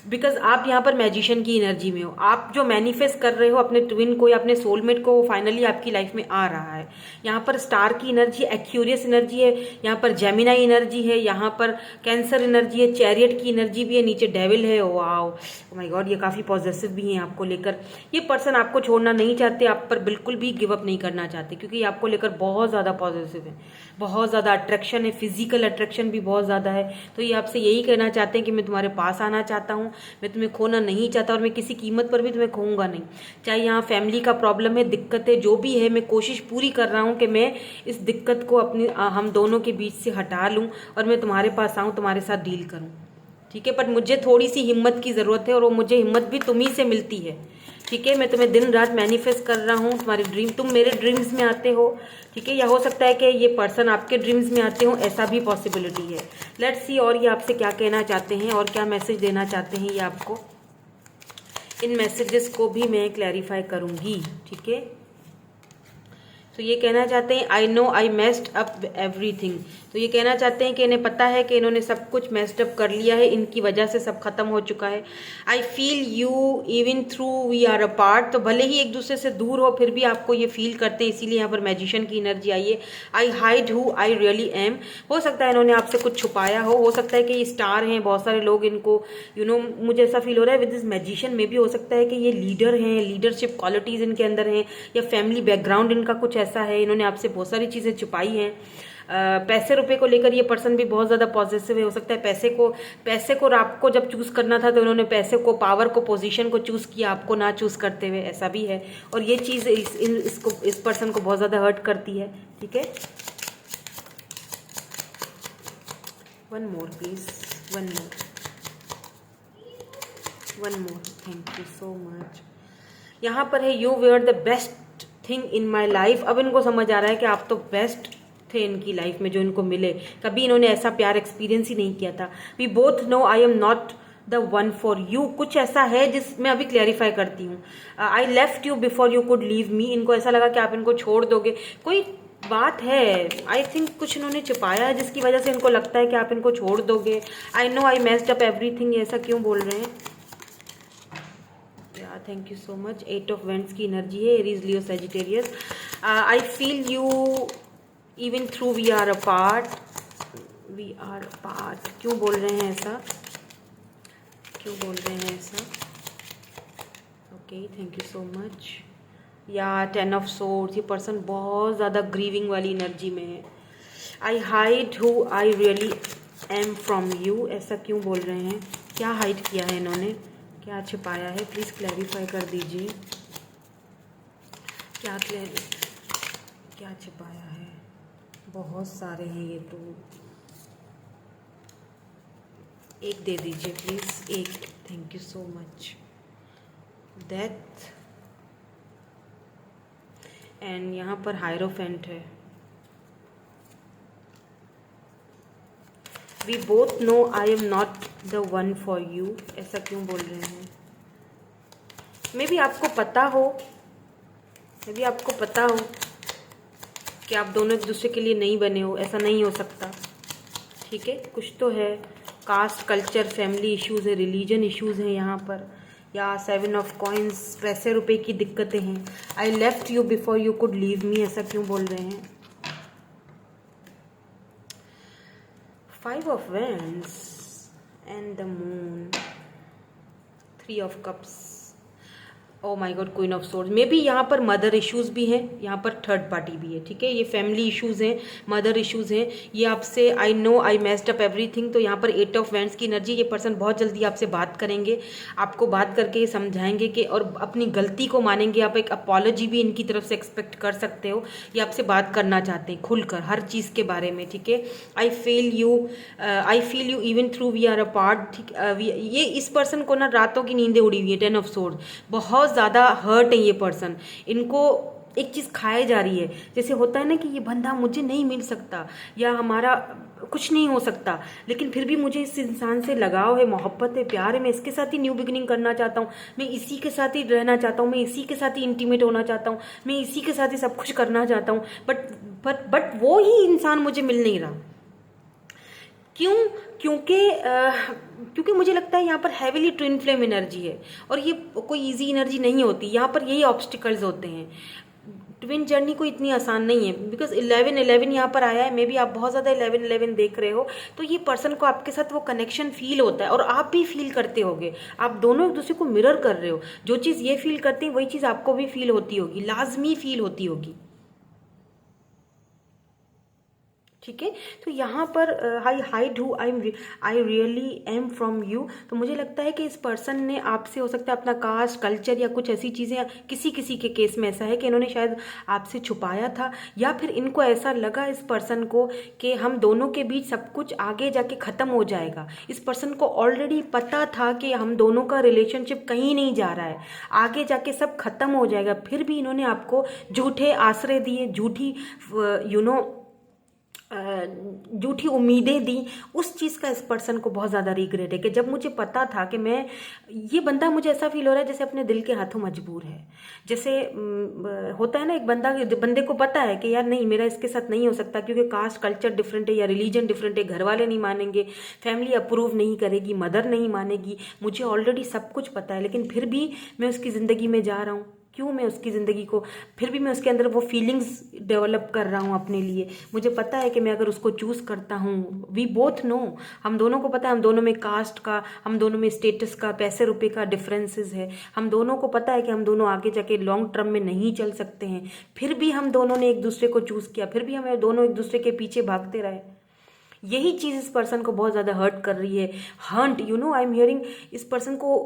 बिकॉज आप यहाँ पर मैजिशियन की एनर्जी में हो। आप जो मैनिफेस्ट कर रहे हो अपने ट्विन को या अपने सोलमेट को, वो फाइनली आपकी लाइफ में आ रहा है। यहाँ पर स्टार की एनर्जी, एक्यूरियस एनर्जी है, यहाँ पर जेमिनाई एनर्जी है, यहाँ पर कैंसर एनर्जी है, चैरियट की एनर्जी भी है, नीचे डेविल है। वाओ, ओ माय गॉड, ये काफ़ी पॉजिटिव भी हैं आपको लेकर। ये पर्सन आपको छोड़ना नहीं चाहते, आप पर बिल्कुल भी गिव अप नहीं करना चाहते, क्योंकि ये आपको लेकर बहुत ज़्यादा पॉजिटिव है, बहुत ज़्यादा अट्रैक्शन है, फिजिकल अट्रैक्शन भी बहुत ज़्यादा है। तो ये आपसे यही कहना चाहते हैं कि मैं तुम्हारे पास आना चाहता हूँ, मैं तुम्हें खोना नहीं चाहता और मैं किसी कीमत पर भी तुम्हें खोऊंगा नहीं। चाहे यहाँ फैमिली का प्रॉब्लम है, दिक्कत है, जो भी है, मैं कोशिश पूरी कर रहा हूँ कि मैं इस दिक्कत को हम दोनों के बीच से हटा लूँ और मैं तुम्हारे पास आऊँ, तुम्हारे साथ डील करूँ, ठीक है। बट मुझे थोड़ी सी हिम्मत की ज़रूरत है और वो मुझे हिम्मत भी तुम्ही से मिलती है, ठीक है। मैं तुम्हें दिन रात मैनिफेस्ट कर रहा हूँ, तुम्हारे ड्रीम, तुम मेरे ड्रीम्स में आते हो, ठीक है। या हो सकता है कि ये पर्सन आपके ड्रीम्स में आते हो, ऐसा भी पॉसिबिलिटी है। लेट्स सी और ये आपसे क्या कहना चाहते हैं और क्या मैसेज देना चाहते हैं ये आपको। इन मैसेजेस को भी मैं क्लैरिफाई करूँगी, ठीक है। तो ये कहना चाहते हैं, आई know I messed up everything. तो ये कहना चाहते हैं कि इन्हें पता है कि इन्होंने सब कुछ मेस्ड अप कर लिया है, इनकी वजह से सब खत्म हो चुका है। I feel you even through we are apart. तो भले ही एक दूसरे से दूर हो, फिर भी आपको ये फील करते हैं, इसीलिए यहाँ पर मैजिशियन की एनर्जी आई है। I hide who I really am. हो सकता है इन्होंने आपसे कुछ छुपाया हो सकता है कि ये स्टार हैं, बहुत सारे लोग इनको मुझे ऐसा फील हो रहा है विद दिस मैजिशियन में भी हो सकता है कि ये लीडर हैं, लीडरशिप क्वालिटीज़ इनके अंदर हैं, या फैमिली बैकग्राउंड इनका कुछ ऐसा है, इन्होंने आपसे बहुत सारी चीज़ें छुपाई हैं। पैसे रुपए को लेकर ये पर्सन भी बहुत ज़्यादा पॉजिटिव है। हो सकता है पैसे को आपको जब चूज़ करना था तो इन्होंने पैसे को, पावर को, पोजीशन को चूज़ किया, आपको ना चूज़ करते हुए, ऐसा भी है। और ये चीज़ इस पर्सन को बहुत ज़्यादा हर्ट करती है, ठीक है। One more please, one more, thank you so much. यहाँ पर है, you were the best thing in my life. अब इनको समझ आ रहा है कि आप तो बेस्ट थे इनकी लाइफ में जो इनको मिले। कभी इन्होंने ऐसा प्यार एक्सपीरियंस ही नहीं किया था। We both know I am not the one for you. कुछ ऐसा है जिसमें अभी क्लैरिफाई करती हूँ। I left you before you could leave me. इनको ऐसा लगा कि आप इनको छोड़ दोगे, कोई बात है। आई थिंक कुछ इन्होंने छिपाया है जिसकी वजह से इनको लगता है कि आप इनको छोड़ दोगे। I know I messed up everything, ऐसा क्यों बोल रहे हैं? Thank you so much. 8 of wands की एनर्जी है, Aries, Leo, Sagittarius. I feel you even through we are apart. क्यों बोल रहे हैं ऐसा? Okay, thank you so much. या 10 ऑफ सोर्ड्स, ये पर्सन बहुत ज़्यादा ग्रीविंग वाली एनर्जी में है। I hide who I really am from you, ऐसा क्यों बोल रहे हैं? क्या हाइड किया है इन्होंने, क्या छिपाया है? प्लीज़ क्लैरिफाई कर दीजिए, क्या छिपाया है? बहुत सारे हैं ये तो। एक दे दीजिए प्लीज़, एक। Thank you so much. Death, and यहाँ पर हायरोफेंट है। We both know I am not the one for you, ऐसा क्यों बोल रहे हैं? मे बी आपको पता हो, कि आप दोनों एक दूसरे के लिए नहीं बने हो, ऐसा नहीं हो सकता, ठीक है, कुछ तो है, कास्ट, कल्चर, फैमिली इश्यूज है, रिलीजन इश्यूज हैं यहाँ पर, या 7 ऑफ कॉइन्स, पैसे रुपए की दिक्कतें हैं। आई left you before you could leave मी, ऐसा क्यों बोल रहे हैं? 5 of wands and the moon, 3 of cups, o my God, queen of swords. May be यहाँ पर मदर इश्यूज भी हैं, यहाँ पर थर्ड पार्टी भी है, ठीक है। ये फैमिली इश्यूज हैं, मदर इश्यूज हैं, ये आपसे, आई know I messed up everything. तो यहाँ पर 8 ऑफ वैंड्स की एनर्जी, ये पर्सन बहुत जल्दी आपसे बात करेंगे, आपको बात करके ये समझाएंगे कि, और अपनी गलती को मानेंगे। आप एक अपॉलॉजी भी इनकी तरफ से एक्सपेक्ट कर सकते हो। ये आपसे बात करना चाहते हैं खुलकर हर चीज़ के बारे में, ठीक है। I feel you even through we are apart, ठीक। ये इस पर्सन को ना रातों की नींदें उड़ी हुई है, 10 ऑफ सोर्ड्स, बहुत ज़्यादा हर्ट है ये पर्सन। इनको एक चीज़ खाए जा रही है, जैसे होता है ना कि ये बंदा मुझे नहीं मिल सकता या हमारा कुछ नहीं हो सकता, लेकिन फिर भी मुझे इस इंसान से लगाव है, मोहब्बत है, प्यार है, मैं इसके साथ ही न्यू बिगिनिंग करना चाहता हूँ, मैं इसी के साथ ही रहना चाहता हूँ, मैं इसी के साथ ही इंटीमेट होना चाहता हूँ, मैं इसी के साथ ही सब कुछ करना चाहता हूँ, बट वो ही इंसान मुझे मिल नहीं रहा। क्यों? क्योंकि मुझे लगता है यहाँ पर हैवीली ट्विन फ्लेम एनर्जी है, और ये कोई इजी एनर्जी नहीं होती। यहाँ पर यही ऑब्स्टिकल्स होते हैं। ट्विन जर्नी कोई इतनी आसान नहीं है, बिकॉज 11-11 यहाँ पर आया है। मे बी आप बहुत ज़्यादा 11-11 देख रहे हो, तो ये पर्सन को आपके साथ वो कनेक्शन फील होता है, और आप भी फील करते होगे। आप दोनों एक दूसरे को मिरर कर रहे हो, जो चीज़ ये फील करते हैं वही चीज़ आपको भी फील होती होगी, लाजमी फील होती होगी, ठीक है। तो यहाँ पर आई रियली एम फ्रॉम यू। तो मुझे लगता है कि इस पर्सन ने आपसे, हो सकता है अपना कास्ट, कल्चर या कुछ ऐसी चीज़ें, या किसी के केस में ऐसा है कि इन्होंने शायद आपसे छुपाया था, या फिर इनको ऐसा लगा इस पर्सन को कि हम दोनों के बीच सब कुछ आगे जाके ख़त्म हो जाएगा। इस पर्सन को ऑलरेडी पता था कि हम दोनों का रिलेशनशिप कहीं नहीं जा रहा है, आगे जाके सब खत्म हो जाएगा, फिर भी इन्होंने आपको झूठे आश्रय दिए, झूठी उम्मीदें दी। उस चीज़ का इस पर्सन को बहुत ज़्यादा रिग्रेट है कि जब मुझे पता था कि ये बंदा, मुझे ऐसा फील हो रहा है जैसे अपने दिल के हाथों मजबूर है। जैसे होता है ना, एक बंदे को पता है कि यार नहीं, मेरा इसके साथ नहीं हो सकता, क्योंकि कास्ट, कल्चर डिफरेंट है या रिलीजन डिफरेंट है, घर वाले नहीं मानेंगे, फैमिली अप्रूव नहीं करेगी, मदर नहीं मानेगी, मुझे ऑलरेडी सब कुछ पता है, लेकिन फिर भी मैं उसकी ज़िंदगी में जा रहा हूँ। क्यों? मैं उसकी ज़िंदगी को, फिर भी मैं उसके अंदर वो फीलिंग्स डेवलप कर रहा हूँ अपने लिए। मुझे पता है कि मैं अगर उसको चूज़ करता हूँ, वी बोथ नो, हम दोनों को पता है, हम दोनों में कास्ट का, हम दोनों में स्टेटस का, पैसे रुपए का डिफरेंसेस है, हम दोनों को पता है कि हम दोनों आगे जाके लॉन्ग टर्म में नहीं चल सकते हैं, फिर भी हम दोनों ने एक दूसरे को चूज़ किया, फिर भी हम दोनों एक दूसरे के पीछे भागते रहे। यही चीज़ इस पर्सन को बहुत ज़्यादा हर्ट कर रही है। हंट, आई एम हियरिंग, इस पर्सन को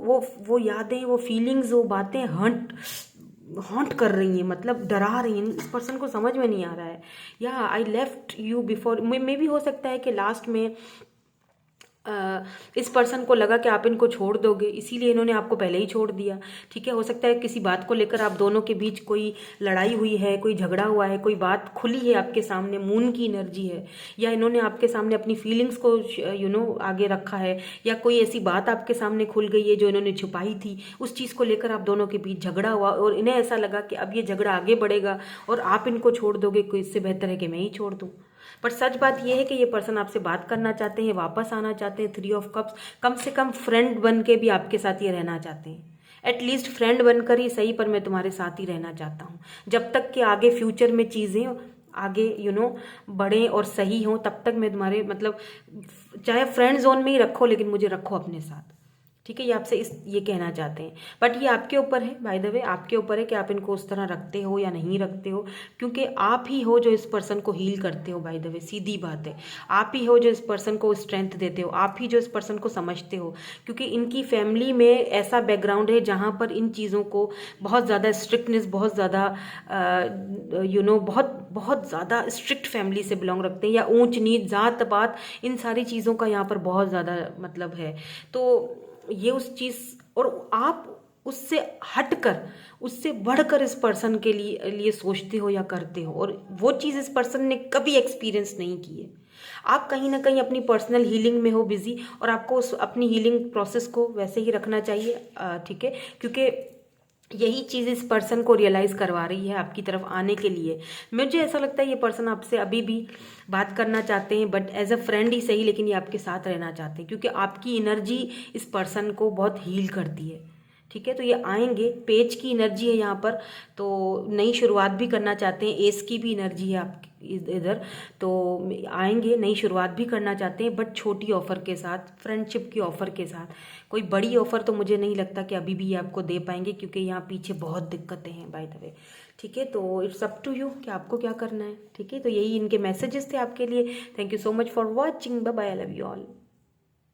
वो यादें, वो फीलिंग्स, वो बातें हॉन्ट कर रही हैं, मतलब डरा रही हैं। इस पर्सन को समझ में नहीं आ रहा है। या आई लेफ्ट यू बिफोर, मे भी हो सकता है कि लास्ट में इस पर्सन को लगा कि आप इनको छोड़ दोगे, इसीलिए इन्होंने आपको पहले ही छोड़ दिया, ठीक है। हो सकता है किसी बात को लेकर आप दोनों के बीच कोई लड़ाई हुई है, कोई झगड़ा हुआ है, कोई बात खुली है आपके सामने, मून की एनर्जी है, या इन्होंने आपके सामने अपनी फीलिंग्स को आगे रखा है, या कोई ऐसी बात आपके सामने खुल गई है जो इन्होंने छुपाई थी, उस चीज़ को लेकर आप दोनों के बीच झगड़ा हुआ, और इन्हें ऐसा लगा कि अब ये झगड़ा आगे बढ़ेगा और आप इनको छोड़ दोगे, कोई इससे बेहतर है कि मैं ही छोड़ दूँ। पर सच बात यह है कि ये पर्सन आपसे बात करना चाहते हैं, वापस आना चाहते हैं। 3 ऑफ कप्स, कम से कम फ्रेंड बन के भी आपके साथ ये रहना चाहते हैं। एटलीस्ट फ्रेंड बनकर ही सही, पर मैं तुम्हारे साथ ही रहना चाहता हूँ, जब तक कि आगे फ्यूचर में चीज़ें आगे बढ़ें और सही हों, तब तक मैं तुम्हारे, मतलब चाहे फ्रेंड जोन में ही रखो, लेकिन मुझे रखो अपने साथ, ठीक है। ये आपसे ये कहना चाहते हैं। बट ये आपके ऊपर है, बाय द वे, आपके ऊपर है कि आप इनको उस तरह रखते हो या नहीं रखते हो, क्योंकि आप ही हो जो इस पर्सन को हील करते हो। बाय द वे, सीधी बात है, आप ही हो जो इस पर्सन को स्ट्रेंथ देते हो, आप ही जो इस पर्सन को समझते हो, क्योंकि इनकी फैमिली में ऐसा बैकग्राउंड है जहाँ पर इन चीज़ों को बहुत ज़्यादा स्ट्रिक्टनेस, बहुत ज़्यादा बहुत ज़्यादा स्ट्रिक्ट फैमिली से बिलोंग रखते हैं, या ऊंच नीच, जात पात, इन सारी चीज़ों का यहाँ पर बहुत ज़्यादा मतलब है। तो ये उस चीज़, और आप उससे हटकर, उससे बढ़कर इस पर्सन के लिए सोचते हो या करते हो, और वो चीज़ इस पर्सन ने कभी एक्सपीरियंस नहीं की है। आप कहीं ना कहीं अपनी पर्सनल हीलिंग में हो बिजी, और आपको उस अपनी हीलिंग प्रोसेस को वैसे ही रखना चाहिए, ठीक है, क्योंकि यही चीज़ इस पर्सन को रियलाइज़ करवा रही है आपकी तरफ आने के लिए। मुझे ऐसा लगता है ये पर्सन आपसे अभी भी बात करना चाहते हैं, बट एज अ फ्रेंड ही सही, लेकिन ये आपके साथ रहना चाहते हैं क्योंकि आपकी एनर्जी इस पर्सन को बहुत हील करती है। ठीक है, तो ये आएंगे, पेज की एनर्जी है यहाँ पर, तो नई शुरुआत भी करना चाहते हैं। एस की भी एनर्जी है आपकी इधर, तो आएंगे, नई शुरुआत भी करना चाहते हैं, बट छोटी ऑफर के साथ, फ्रेंडशिप की ऑफर के साथ। कोई बड़ी ऑफर तो मुझे नहीं लगता कि अभी भी ये आपको दे पाएंगे, क्योंकि यहाँ पीछे बहुत दिक्कतें हैं बाय द वे। ठीक है, तो इट्स अप टू यू कि आपको क्या करना है। ठीक है, तो यही इनके मैसेजेस थे आपके लिए। Thank you so much for watching, bye bye, I love you all.